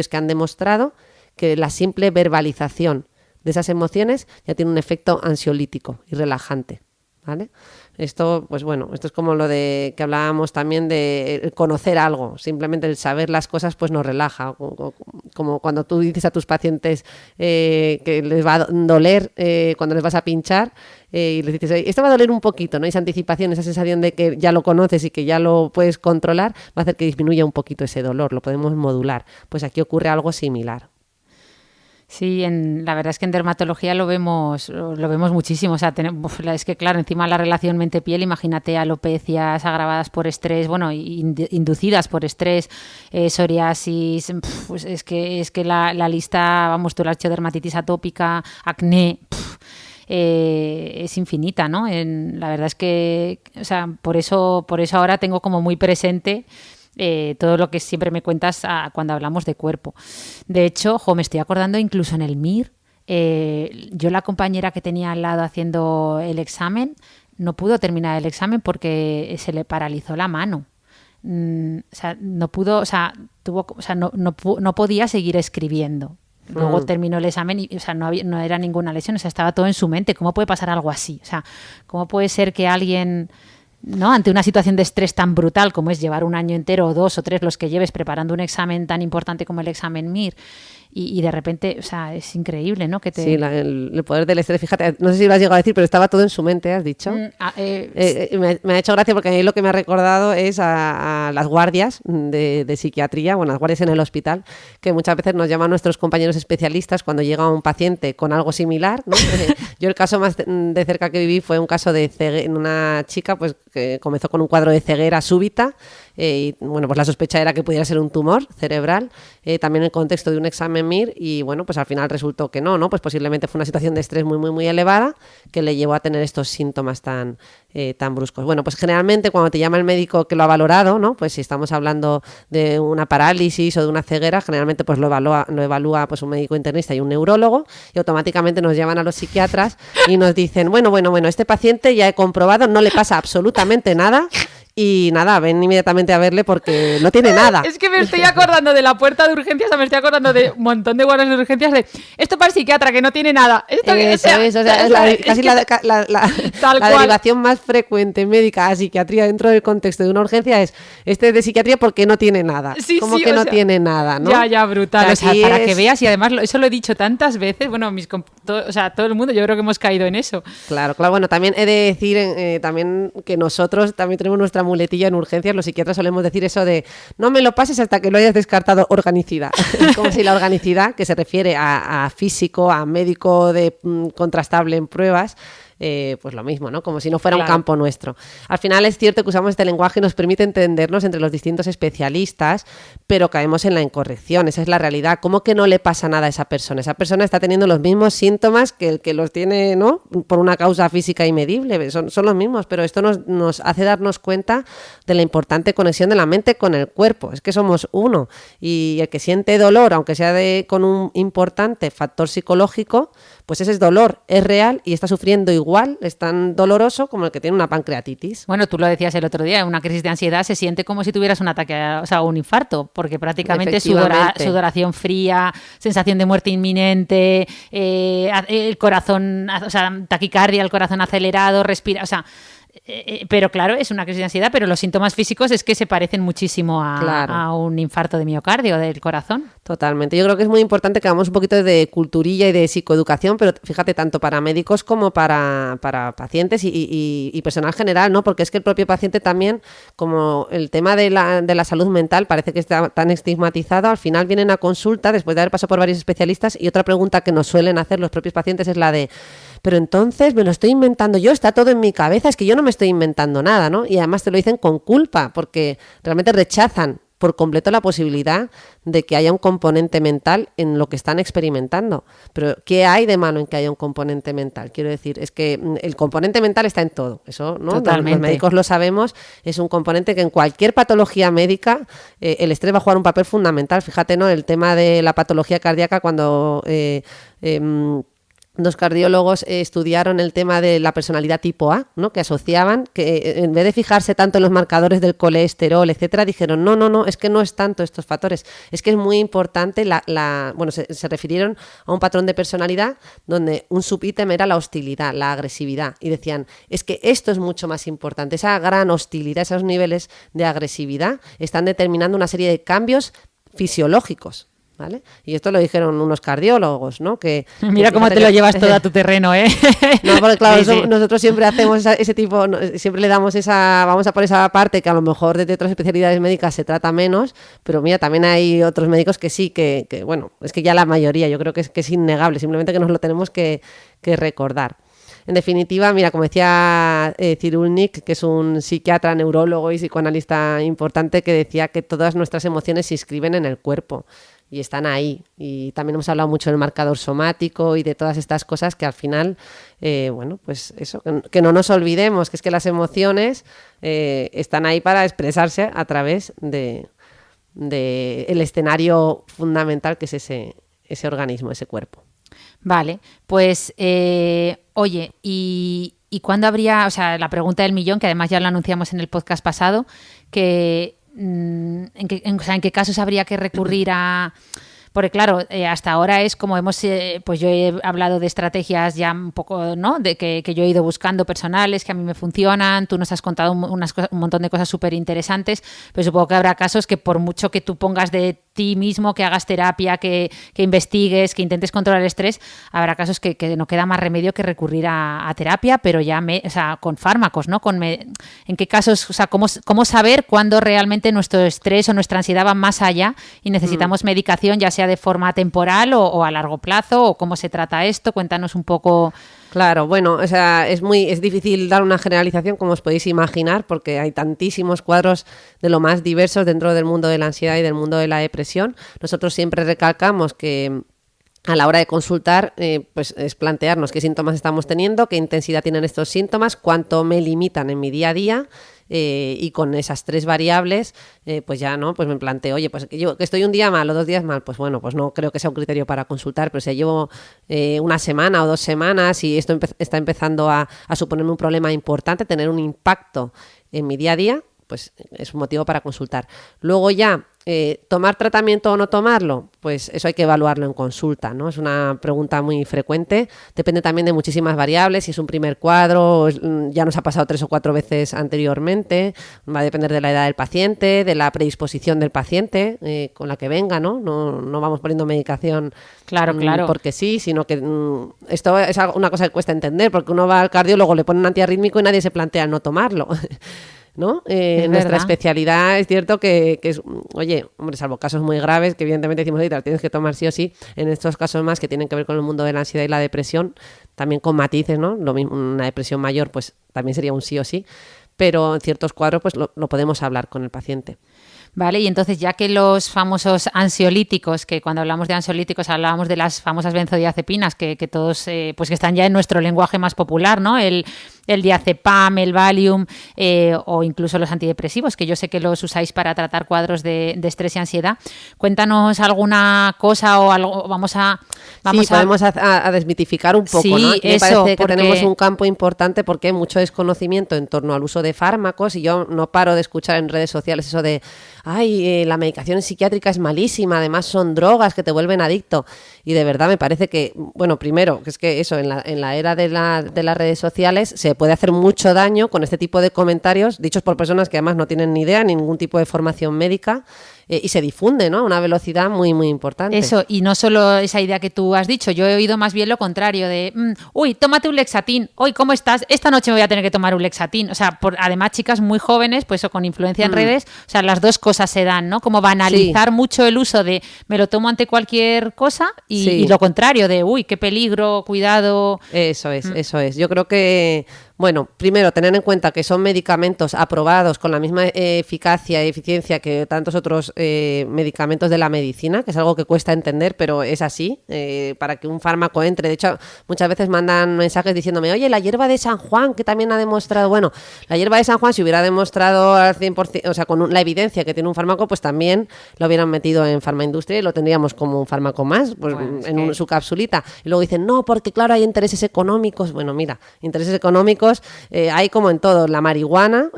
que han demostrado que la simple verbalización de esas emociones ya tiene un efecto ansiolítico y relajante, ¿vale? Esto, pues bueno, esto es como lo de que hablábamos también de conocer algo, simplemente el saber las cosas pues nos relaja, como cuando tú dices a tus pacientes que les va a doler cuando les vas a pinchar y les dices, esto va a doler un poquito, ¿no? Esa anticipación, esa sensación de que ya lo conoces y que ya lo puedes controlar, va a hacer que disminuya un poquito ese dolor, lo podemos modular. Pues aquí ocurre algo similar. Sí, la verdad es que en dermatología lo vemos muchísimo. O sea, es que claro, encima la relación mente-piel, imagínate alopecias agravadas por estrés, bueno, inducidas por estrés, psoriasis, pues es que la lista, vamos, tú la has hecho, dermatitis atópica, acné, es infinita, ¿no? La verdad es que, o sea, por eso ahora tengo como muy presente todo lo que siempre me cuentas cuando hablamos de cuerpo. De hecho, me estoy acordando incluso en el MIR, yo la compañera que tenía al lado haciendo el examen no pudo terminar el examen porque se le paralizó la mano. O sea, no pudo, o sea, no podía seguir escribiendo. Luego terminó el examen y, o sea, no era ninguna lesión, o sea, estaba todo en su mente. ¿Cómo puede pasar algo así? O sea, ¿cómo puede ser que alguien, ¿no?, ante una situación de estrés tan brutal como es llevar un año entero o 2 o 3 los que lleves preparando un examen tan importante como el examen MIR y de repente, o sea, es increíble, ¿no? Sí, el poder del estrés, fíjate, no sé si lo has llegado a decir, pero estaba todo en su mente, has dicho. Me ha hecho gracia porque a mí lo que me ha recordado es a las guardias de psiquiatría, bueno, las guardias en el hospital, que muchas veces nos llaman nuestros compañeros especialistas cuando llega un paciente con algo similar, ¿no? Yo el caso más de cerca que viví fue un caso de una chica pues que comenzó con un cuadro de ceguera súbita y bueno, pues la sospecha era que pudiera ser un tumor cerebral, también en el contexto de un examen MIR y bueno, pues al final resultó que no, pues posiblemente fue una situación de estrés muy, muy, muy elevada que le llevó a tener estos síntomas tan bruscos. Bueno, pues generalmente cuando te llama el médico que lo ha valorado, ¿no? Pues si estamos hablando de una parálisis o de una ceguera, generalmente pues lo evalúa pues un médico internista y un neurólogo y automáticamente nos llaman a los psiquiatras y nos dicen, bueno, este paciente ya he comprobado, no le pasa absolutamente nada, y nada, ven inmediatamente a verle porque no tiene nada. Es que me estoy acordando de la puerta de urgencias, o sea, me estoy acordando de un montón de guardias de urgencias de esto para el psiquiatra que no tiene nada. Esto Eso es, o sea, es casi la Tal cual. derivación más frecuente médica a psiquiatría dentro del contexto de una urgencia es este de psiquiatría porque no tiene nada. Sí, Como sí, que o no sea, tiene nada, ¿no? Ya, brutal. O sea, Aquí para que es- veas, y además eso lo he dicho tantas veces, bueno, o sea, todo el mundo yo creo que hemos caído en eso. Claro, bueno, también he de decir también que nosotros también tenemos nuestra muletilla en urgencias, los psiquiatras solemos decir eso de no me lo pases hasta que lo hayas descartado organicidad. Como si la organicidad, que se refiere a físico, a médico contrastable en pruebas, pues lo mismo, ¿no? Como si no fuera un Claro. campo nuestro. Al final es cierto que usamos este lenguaje y nos permite entendernos entre los distintos especialistas, pero caemos en la incorrección, esa es la realidad. ¿Cómo que no le pasa nada a esa persona? Esa persona está teniendo los mismos síntomas que el que los tiene, ¿no? Por una causa física inmedible, son los mismos, pero esto nos hace darnos cuenta de la importante conexión de la mente con el cuerpo. Es que somos uno y el que siente dolor, aunque sea con un importante factor psicológico, pues ese es dolor, es real y está sufriendo igual, es tan doloroso como el que tiene una pancreatitis. Bueno, tú lo decías el otro día, una crisis de ansiedad se siente como si tuvieras un ataque, o sea, un infarto, porque prácticamente Efectivamente. sudoración fría, sensación de muerte inminente, el corazón, o sea, taquicardia, el corazón acelerado, respira, o sea, pero claro, es una crisis de ansiedad, pero los síntomas físicos es que se parecen muchísimo Claro. a un infarto de miocardio del corazón. Totalmente. Yo creo que es muy importante que hagamos un poquito de culturilla y de psicoeducación, pero fíjate, tanto para médicos como para pacientes y personal general, ¿no? Porque es que el propio paciente también, como el tema de la salud mental parece que está tan estigmatizado, al final vienen a consulta después de haber pasado por varios especialistas y otra pregunta que nos suelen hacer los propios pacientes es la de pero entonces me lo estoy inventando yo, está todo en mi cabeza, es que yo no me estoy inventando nada, ¿no? Y además te lo dicen con culpa, porque realmente rechazan por completo la posibilidad de que haya un componente mental en lo que están experimentando. Pero ¿qué hay de malo en que haya un componente mental? Quiero decir, es que el componente mental está en todo, eso, ¿no? Totalmente. Los médicos lo sabemos, es un componente que en cualquier patología médica el estrés va a jugar un papel fundamental. Fíjate, ¿no? El tema de la patología cardíaca cuando dos cardiólogos estudiaron el tema de la personalidad tipo A, ¿no? Que asociaban que en vez de fijarse tanto en los marcadores del colesterol, etcétera, dijeron no, es que no es tanto estos factores, es que es muy importante bueno, se refirieron a un patrón de personalidad donde un subítem era la hostilidad, la agresividad, y decían, es que esto es mucho más importante, esa gran hostilidad, esos niveles de agresividad están determinando una serie de cambios fisiológicos. ¿Vale? Y esto lo dijeron unos cardiólogos, ¿no? Mira cómo te lo llevas todo a tu terreno, ¿eh? No, porque claro, Sí, sí. nosotros siempre hacemos ese tipo, siempre le damos vamos a por esa parte que a lo mejor desde otras especialidades médicas se trata menos, pero mira, también hay otros médicos que sí, que bueno, es que ya la mayoría, yo creo que es innegable, simplemente que nos lo tenemos que recordar. En definitiva, mira, como decía Cyrulnik, que es un psiquiatra, neurólogo y psicoanalista importante, que decía que todas nuestras emociones se inscriben en el cuerpo y están ahí. Y también hemos hablado mucho del marcador somático y de todas estas cosas que al final, bueno, pues eso, que no nos olvidemos, que es que las emociones están ahí para expresarse a través de el escenario fundamental que es ese organismo, ese cuerpo. Vale, pues oye, ¿y cuándo habría, o sea, la pregunta del millón, que además ya lo anunciamos en el podcast pasado, que ¿en qué casos habría que recurrir a...? Porque claro, hasta ahora es como pues yo he hablado de estrategias ya un poco, ¿no? De que yo he ido buscando personales que a mí me funcionan, tú nos has contado un montón de cosas súper interesantes, pero supongo que habrá casos que por mucho que tú pongas de ti mismo, que hagas terapia, que investigues, que intentes controlar el estrés, habrá casos que no queda más remedio que recurrir a terapia, pero ya o sea, con fármacos, ¿no? ¿En qué casos, o sea, cómo saber cuándo realmente nuestro estrés o nuestra ansiedad va más allá y necesitamos medicación, ya sea de forma temporal o a largo plazo, o cómo se trata esto? Cuéntanos un poco. Claro, bueno, o sea, es difícil dar una generalización, como os podéis imaginar, porque hay tantísimos cuadros de lo más diversos dentro del mundo de la ansiedad y del mundo de la depresión. Nosotros siempre recalcamos que a la hora de consultar, pues es plantearnos qué síntomas estamos teniendo, qué intensidad tienen estos síntomas, cuánto me limitan en mi día a día. Y con esas tres variables, pues ya no, pues me planteo, oye, pues que estoy un día mal o 2 días mal, pues bueno, pues no creo que sea un criterio para consultar, pero si llevo una semana o 2 semanas y esto está empezando a suponerme un problema importante, tener un impacto en mi día a día, pues es un motivo para consultar. Luego ya, ¿tomar tratamiento o no tomarlo? Pues eso hay que evaluarlo en consulta, ¿no? Es una pregunta muy frecuente, depende también de muchísimas variables, si es un primer cuadro, ya nos ha pasado 3 o 4 veces anteriormente, va a depender de la edad del paciente, de la predisposición del paciente con la que venga, ¿no? No vamos poniendo medicación Claro. porque sí, sino que esto es una cosa que cuesta entender, porque uno va al cardiólogo, le pone un antiarrítmico y nadie se plantea no tomarlo. ¿No? Nuestra verdad. especialidad es cierto que es, oye, hombre, salvo casos muy graves que evidentemente decimos, oye, te la tienes que tomar sí o sí, en estos casos más que tienen que ver con el mundo de la ansiedad y la depresión, también con matices, ¿no? Lo mismo, una depresión mayor pues también sería un sí o sí, pero en ciertos cuadros pues lo podemos hablar con el paciente. Vale, y entonces ya que los famosos ansiolíticos, que cuando hablamos de ansiolíticos hablábamos de las famosas benzodiazepinas, que todos pues que están ya en nuestro lenguaje más popular, ¿no? El diazepam, el Valium o incluso los antidepresivos, que yo sé que los usáis para tratar cuadros de estrés y ansiedad. Cuéntanos alguna cosa o algo, vamos a podemos a desmitificar un poco, Sí, ¿no? Aquí me eso, parece que porque tenemos un campo importante porque hay mucho desconocimiento en torno al uso de fármacos y yo no paro de escuchar en redes sociales eso de la medicación psiquiátrica es malísima, además son drogas que te vuelven adicto. Y de verdad me parece que, bueno, primero, que es que eso, en la era de las redes sociales se puede hacer mucho daño con este tipo de comentarios dichos por personas que además no tienen ni idea, ni ningún tipo de formación médica y se difunde, ¿no? A una velocidad muy, muy importante. Eso, y no solo esa idea que tú has dicho, yo he oído más bien lo contrario de, uy, tómate un Lexatin, hoy, ¿cómo estás? Esta noche me voy a tener que tomar un Lexatin. O sea, además chicas muy jóvenes, pues o con influencia en redes, o sea, las dos cosas se dan, ¿no? Como banalizar mucho el uso de me lo tomo ante cualquier cosa y lo contrario de, uy, qué peligro, cuidado. Eso es. Yo creo que, bueno, primero tener en cuenta que son medicamentos aprobados con la misma eficacia y eficiencia que tantos otros medicamentos de la medicina, que es algo que cuesta entender, pero es así, para que un fármaco entre. De hecho, muchas veces mandan mensajes diciéndome, oye, la hierba de San Juan, que también ha demostrado, bueno, la hierba de San Juan si hubiera demostrado al 100%, o sea, con la evidencia que tiene un fármaco, pues también lo hubieran metido en farmaindustria y lo tendríamos como un fármaco más, pues Bueno, en su capsulita. Y luego dicen, no, porque claro, hay intereses económicos. Bueno, mira, intereses económicos hay como en todo. La marihuana,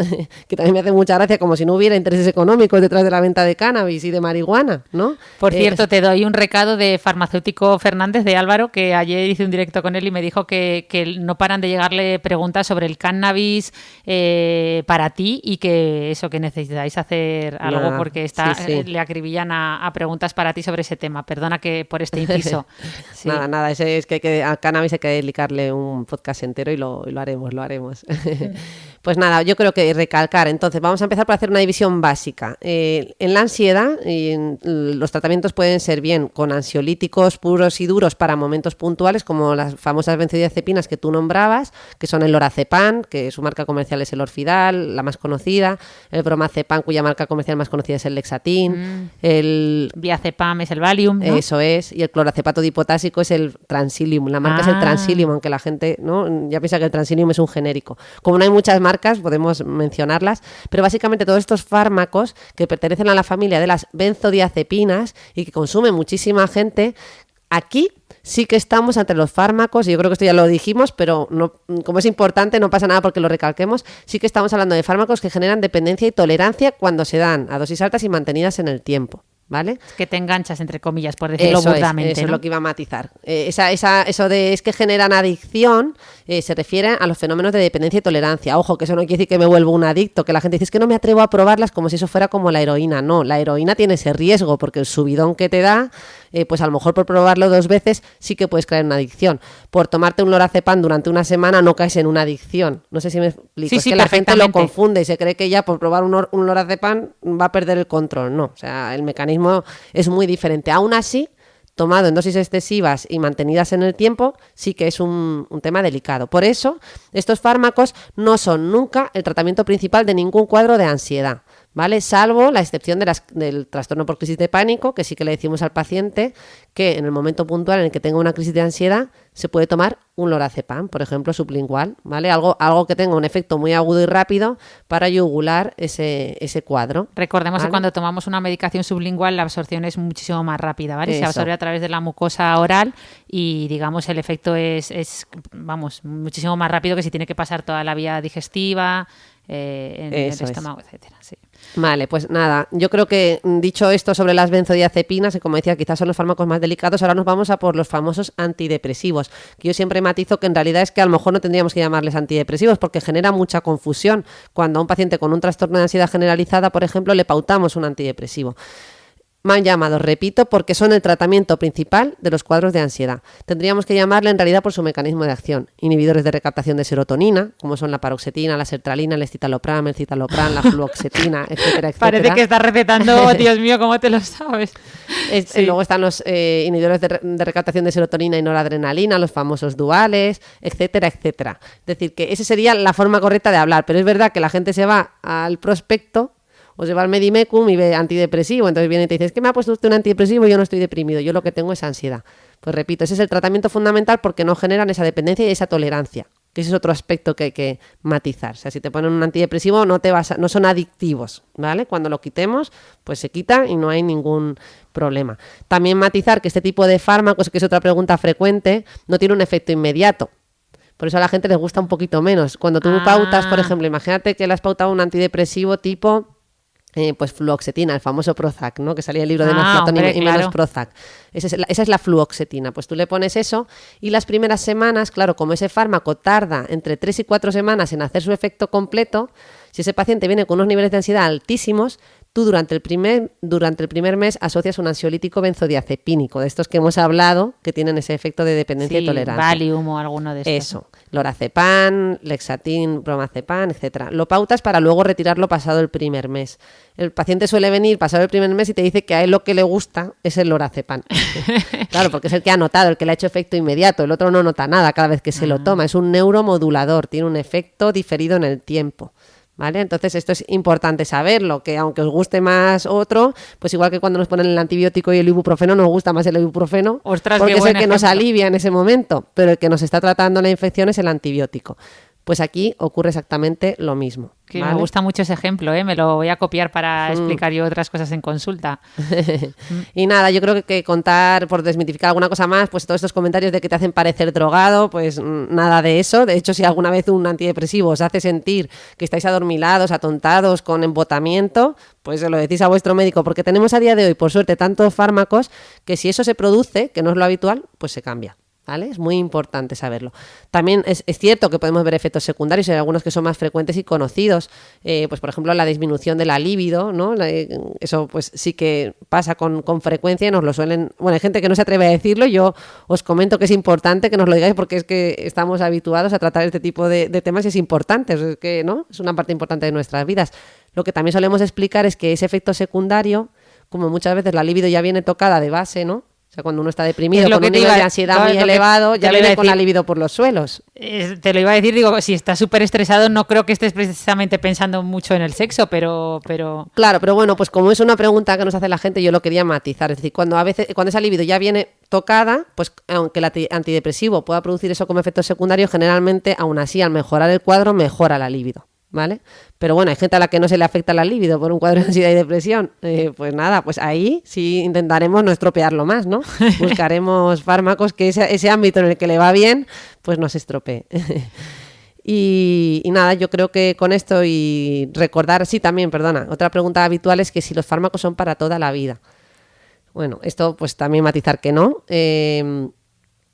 que también me hace mucha gracia, como si no hubiera intereses económicos detrás de la venta de cannabis y de marihuana, ¿no? Por cierto, te doy un recado de farmacéutico Fernández, de Álvaro, que ayer hice un directo con él y me dijo que no paran de llegarle preguntas sobre el cannabis para ti y que eso, que necesitáis hacer algo Nada, porque le acribillan a preguntas para ti sobre ese tema. Perdona que por este inciso. Sí. Nada, es que al cannabis hay que dedicarle un podcast entero y lo haremos. Pues nada, yo creo que recalcar, entonces vamos a empezar por hacer una división básica. En la ansiedad, los tratamientos pueden ser bien con ansiolíticos puros y duros para momentos puntuales, como las famosas benzodiazepinas que tú nombrabas, que son el lorazepam, que su marca comercial es el Orfidal, la más conocida, el bromazepam, cuya marca comercial más conocida es el Lexatin, el Diazepam es el Valium, ¿no? Eso es, y el cloracepato dipotásico es el Transilium, la marca es el Transilium, aunque la gente no ya piensa que el Transilium es un genérico. Como no hay muchas marcas, podemos mencionarlas, pero básicamente todos estos fármacos que pertenecen a la familia de las benzodiazepinas y que consume muchísima gente, aquí sí que estamos ante los fármacos, y yo creo que esto ya lo dijimos, pero no, como es importante, no pasa nada porque lo recalquemos, sí que estamos hablando de fármacos que generan dependencia y tolerancia cuando se dan a dosis altas y mantenidas en el tiempo. ¿Vale? Que te enganchas, entre comillas, por decirlo burdamente. Eso ¿no? es lo que iba a matizar. Eso de es que generan adicción se refiere a los fenómenos de dependencia y tolerancia. Ojo, que eso no quiere decir que me vuelvo un adicto, que la gente dice es que no me atrevo a probarlas como si eso fuera como la heroína. No, la heroína tiene ese riesgo porque el subidón que te da, pues a lo mejor por probarlo 2 veces sí que puedes caer en una adicción. Por tomarte un lorazepam durante una semana no caes en una adicción. No sé si me explico. Sí, es sí, que la gente lo perfectamente. confunde y se cree que ya por probar un lorazepam va a perder el control. No, o sea, el mecanismo es muy diferente. Aún así, tomado en dosis excesivas y mantenidas en el tiempo, sí que es un tema delicado. Por eso, estos fármacos no son nunca el tratamiento principal de ningún cuadro de ansiedad, ¿vale? Salvo la excepción del trastorno por crisis de pánico, que sí que le decimos al paciente que en el momento puntual en el que tenga una crisis de ansiedad se puede tomar un lorazepam, por ejemplo, sublingual, ¿vale? Algo que tenga un efecto muy agudo y rápido para yugular ese cuadro. Recordemos ¿vale? que cuando tomamos una medicación sublingual la absorción es muchísimo más rápida, ¿vale? Se Eso. absorbe a través de la mucosa oral y, digamos, el efecto es muchísimo más rápido que si tiene que pasar toda la vía digestiva, en el Eso es. estómago, etcétera. Sí. Vale, pues nada, yo creo que dicho esto sobre las benzodiazepinas, que como decía, quizás son los fármacos más delicados, ahora nos vamos a por los famosos antidepresivos, que yo siempre matizo que en realidad es que a lo mejor no tendríamos que llamarles antidepresivos porque genera mucha confusión. Cuando a un paciente con un trastorno de ansiedad generalizada, por ejemplo, le pautamos un antidepresivo. Mal llamados, repito, porque son el tratamiento principal de los cuadros de ansiedad. Tendríamos que llamarle en realidad por su mecanismo de acción. Inhibidores de recaptación de serotonina, como son la paroxetina, la sertralina, el escitalopram, el citalopram, la fluoxetina, etcétera, etcétera. Parece que estás recetando, Dios mío, ¿cómo te lo sabes? Sí. Luego están los inhibidores de recaptación de serotonina y noradrenalina, los famosos duales, etcétera, etcétera. Es decir, que esa sería la forma correcta de hablar, pero es verdad que la gente se va al prospecto o se va al Medimecum y ve antidepresivo, entonces viene y te dice, es que me ha puesto usted un antidepresivo y yo no estoy deprimido, yo lo que tengo es ansiedad. Pues repito, ese es el tratamiento fundamental porque no generan esa dependencia y esa tolerancia, que ese es otro aspecto que hay que matizar. O sea, si te ponen un antidepresivo no son adictivos, ¿vale? Cuando lo quitemos, pues se quita y no hay ningún problema. También matizar que este tipo de fármacos, que es otra pregunta frecuente, no tiene un efecto inmediato. Por eso a la gente les gusta un poquito menos. Cuando tú pautas, por ejemplo, imagínate que le has pautado un antidepresivo tipo pues fluoxetina, el famoso Prozac, ¿no? Que salía el libro de más Platón y menos Prozac. Esa es la fluoxetina. Pues tú le pones eso y las primeras semanas, claro, como ese fármaco tarda entre 3 y 4 semanas en hacer su efecto completo, si ese paciente viene con unos niveles de ansiedad altísimos, tú durante el primer mes asocias un ansiolítico benzodiazepínico, de estos que hemos hablado, que tienen ese efecto de dependencia y tolerancia. Valium o alguno de estos. Eso, lorazepam, lexatin, bromazepam, etcétera. Lo pautas para luego retirarlo pasado el primer mes. El paciente suele venir pasado el primer mes y te dice que a él lo que le gusta es el lorazepam. Claro, porque es el que ha notado, el que le ha hecho efecto inmediato. El otro no nota nada cada vez que se lo toma. Es un neuromodulador, tiene un efecto diferido en el tiempo. ¿Vale? Entonces esto es importante saberlo, que aunque os guste más otro, pues igual que cuando nos ponen el antibiótico y el ibuprofeno, nos gusta más el ibuprofeno. Ostras, porque qué es buen el que nos ejemplo. alivia en ese momento, pero el que nos está tratando la infección es el antibiótico. Pues aquí ocurre exactamente lo mismo. Que ¿vale? me gusta mucho ese ejemplo, me lo voy a copiar para explicar yo otras cosas en consulta. Y nada, yo creo que contar, por desmitificar alguna cosa más, pues todos estos comentarios de que te hacen parecer drogado, pues nada de eso. De hecho, si alguna vez un antidepresivo os hace sentir que estáis adormilados, atontados, con embotamiento, pues se lo decís a vuestro médico, porque tenemos a día de hoy, por suerte, tantos fármacos que si eso se produce, que no es lo habitual, pues se cambia. ¿Vale? Es muy importante saberlo. También es cierto que podemos ver efectos secundarios, hay algunos que son más frecuentes y conocidos, pues por ejemplo la disminución de la libido, ¿no? Eso pues sí que pasa con frecuencia y nos lo suelen... Bueno, hay gente que no se atreve a decirlo, yo os comento que es importante que nos lo digáis porque es que estamos habituados a tratar este tipo de temas y es importante, es que ¿no? Es una parte importante de nuestras vidas. Lo que también solemos explicar es que ese efecto secundario, como muchas veces la libido ya viene tocada de base, ¿no? O sea, cuando uno está deprimido, con un nivel de ansiedad muy elevado, ya viene con la libido por los suelos. Te lo iba a decir, digo, si estás súper estresado, no creo que estés precisamente pensando mucho en el sexo, pero... Claro, pero bueno, pues como es una pregunta que nos hace la gente, yo lo quería matizar. Es decir, cuando esa libido ya viene tocada, pues aunque el antidepresivo pueda producir eso como efecto secundario, generalmente, aún así, al mejorar el cuadro, mejora la libido. ¿Vale? Pero bueno, hay gente a la que no se le afecta la libido por un cuadro de ansiedad y depresión. Pues nada, pues ahí sí intentaremos no estropearlo más, ¿no? Buscaremos fármacos que ese ámbito en el que le va bien, pues no se estropee. Y nada, yo creo que con esto y recordar, sí también, perdona, otra pregunta habitual es que si los fármacos son para toda la vida. Bueno, esto pues también matizar que no.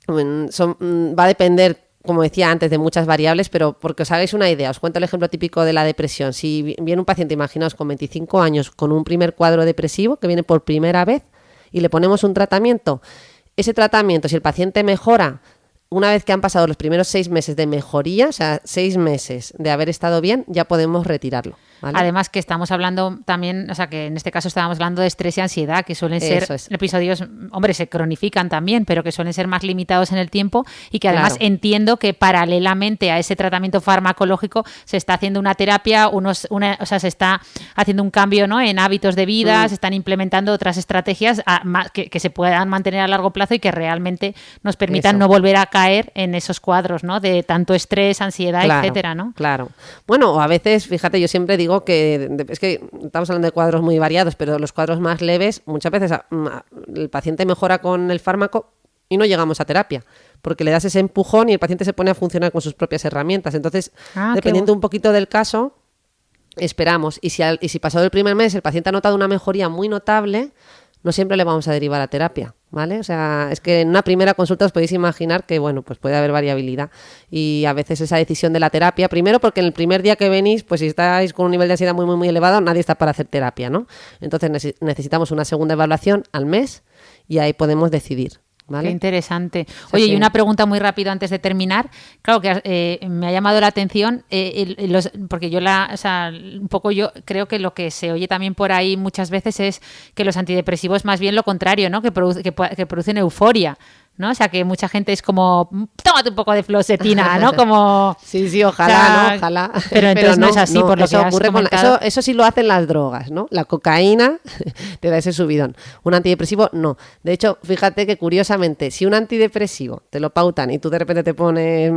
Va a depender, como decía antes, de muchas variables, pero porque os hagáis una idea, os cuento el ejemplo típico de la depresión. Si viene un paciente, imaginaos, con 25 años, con un primer cuadro depresivo, que viene por primera vez, y le ponemos un tratamiento, ese tratamiento, si el paciente mejora, una vez que han pasado los primeros 6 meses de mejoría, o sea, 6 meses de haber estado bien, ya podemos retirarlo. ¿Vale? Además que estamos hablando también, o sea que en este caso estábamos hablando de estrés y ansiedad, que suelen ser episodios, hombre, se cronifican también, pero que suelen ser más limitados en el tiempo y que además entiendo que paralelamente a ese tratamiento farmacológico se está haciendo una terapia, o sea, se está haciendo un cambio, ¿no? En hábitos de vida, se están implementando otras estrategias que se puedan mantener a largo plazo y que realmente nos permitan no volver a caer en esos cuadros, ¿no? De tanto estrés, ansiedad, etcétera, ¿no? Claro. Bueno, o a veces, fíjate, yo siempre digo que es que estamos hablando de cuadros muy variados, pero los cuadros más leves, muchas veces el paciente mejora con el fármaco y no llegamos a terapia, porque le das ese empujón y el paciente se pone a funcionar con sus propias herramientas. Entonces, dependiendo un poquito del caso, esperamos. Y si pasado el primer mes el paciente ha notado una mejoría muy notable, no siempre le vamos a derivar a terapia, ¿vale? O sea, es que en una primera consulta os podéis imaginar que, bueno, pues puede haber variabilidad y a veces esa decisión de la terapia, primero porque en el primer día que venís, pues si estáis con un nivel de ansiedad muy, muy, muy elevado, nadie está para hacer terapia, ¿no? Entonces necesitamos una segunda evaluación al mes y ahí podemos decidir. ¿Vale? Qué interesante. Oye, Sí. y una pregunta muy rápida antes de terminar. Claro que me ha llamado la atención, porque o sea, un poco yo creo que lo que se oye también por ahí muchas veces es que los antidepresivos más bien lo contrario, ¿no? Que producen euforia, ¿no? O sea, que mucha gente es como, tómate un poco de fluoxetina, ¿no? Como... Sí, ojalá, o sea, ¿no? Ojalá. Pero entonces no es así, por lo eso que has ocurre comentado. eso sí lo hacen las drogas, ¿no? La cocaína te da ese subidón. Un antidepresivo, no. De hecho, fíjate que curiosamente, si un antidepresivo te lo pautan y tú de repente te pones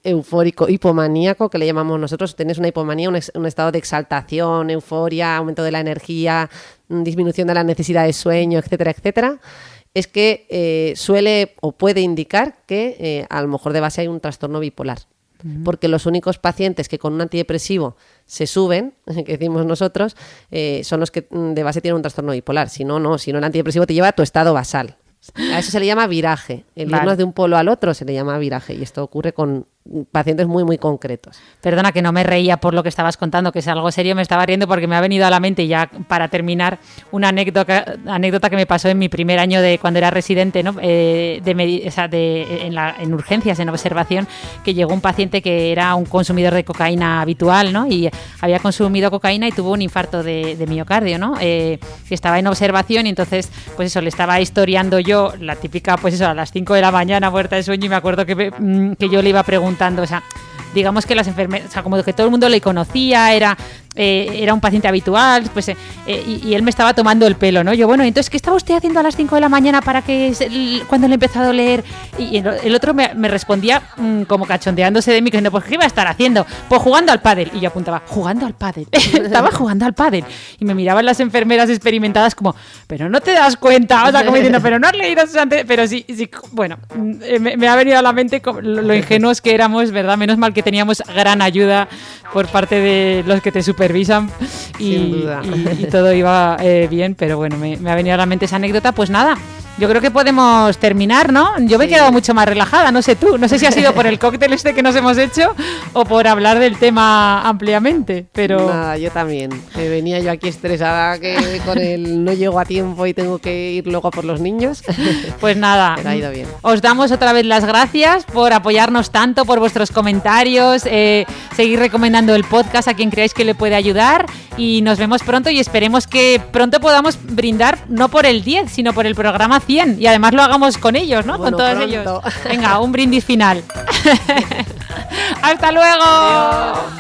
eufórico, hipomaníaco, que le llamamos nosotros, tienes una hipomanía, un estado de exaltación, euforia, aumento de la energía, disminución de la necesidad de sueño, etcétera, etcétera, es que suele o puede indicar que a lo mejor de base hay un trastorno bipolar. Porque los únicos pacientes que con un antidepresivo se suben, que decimos nosotros, son los que de base tienen un trastorno bipolar. Si no, el antidepresivo te lleva a tu estado basal. A eso se le llama viraje. El irnos de un polo al otro se le llama viraje y esto ocurre con pacientes muy, muy concretos. Perdona que no me reía por lo que estabas contando, que es algo serio, me estaba riendo porque me ha venido a la mente, ya para terminar, una anécdota que me pasó en mi primer año de cuando era residente, ¿no? En urgencias, en observación, que llegó un paciente que era un consumidor de cocaína habitual, ¿no? Y había consumido cocaína y tuvo un infarto de miocardio, ¿no? Y estaba en observación y entonces, pues eso, le estaba historiando yo, la típica, pues eso, a las 5 de la mañana, muerta de sueño, y me acuerdo que yo le iba preguntando, o sea, digamos que las enfermeras, o sea, como que todo el mundo le conocía, era un paciente habitual, pues y él me estaba tomando el pelo, ¿no? Yo, bueno, entonces, ¿qué estaba usted haciendo a las 5 de la mañana para que cuando le empezó a doler? Y el otro me respondía como cachondeándose de mí, diciendo, pues, ¿qué iba a estar haciendo? Pues jugando al pádel. Y yo apuntaba, ¿jugando al pádel? Estaba jugando al pádel. Y me miraban las enfermeras experimentadas como, pero no te das cuenta, o sea, como diciendo, pero no has leído sus pero sí, bueno, me ha venido a la mente lo ingenuos que éramos, ¿verdad? Menos mal que teníamos gran ayuda por parte de los que te supervisan y todo iba bien, pero bueno, me ha venido a la mente esa anécdota. Pues nada, yo creo que podemos terminar, ¿no? Yo me he quedado mucho más relajada, no sé tú, no sé si ha sido por el cóctel este que nos hemos hecho o por hablar del tema ampliamente, pero... Nada, yo también, venía yo aquí estresada que con el no llego a tiempo y tengo que ir luego a por los niños. Pues nada, pero ha ido bien. Os damos otra vez las gracias por apoyarnos tanto, por vuestros comentarios, seguir recomendando el podcast a quien creáis que le puede ayudar y nos vemos pronto y esperemos que pronto podamos brindar no por el 10, sino por el programa 100 y además lo hagamos con ellos, ¿no? Bueno, con todos pronto. ellos. Venga, un brindis final. ¡Hasta luego! Adiós.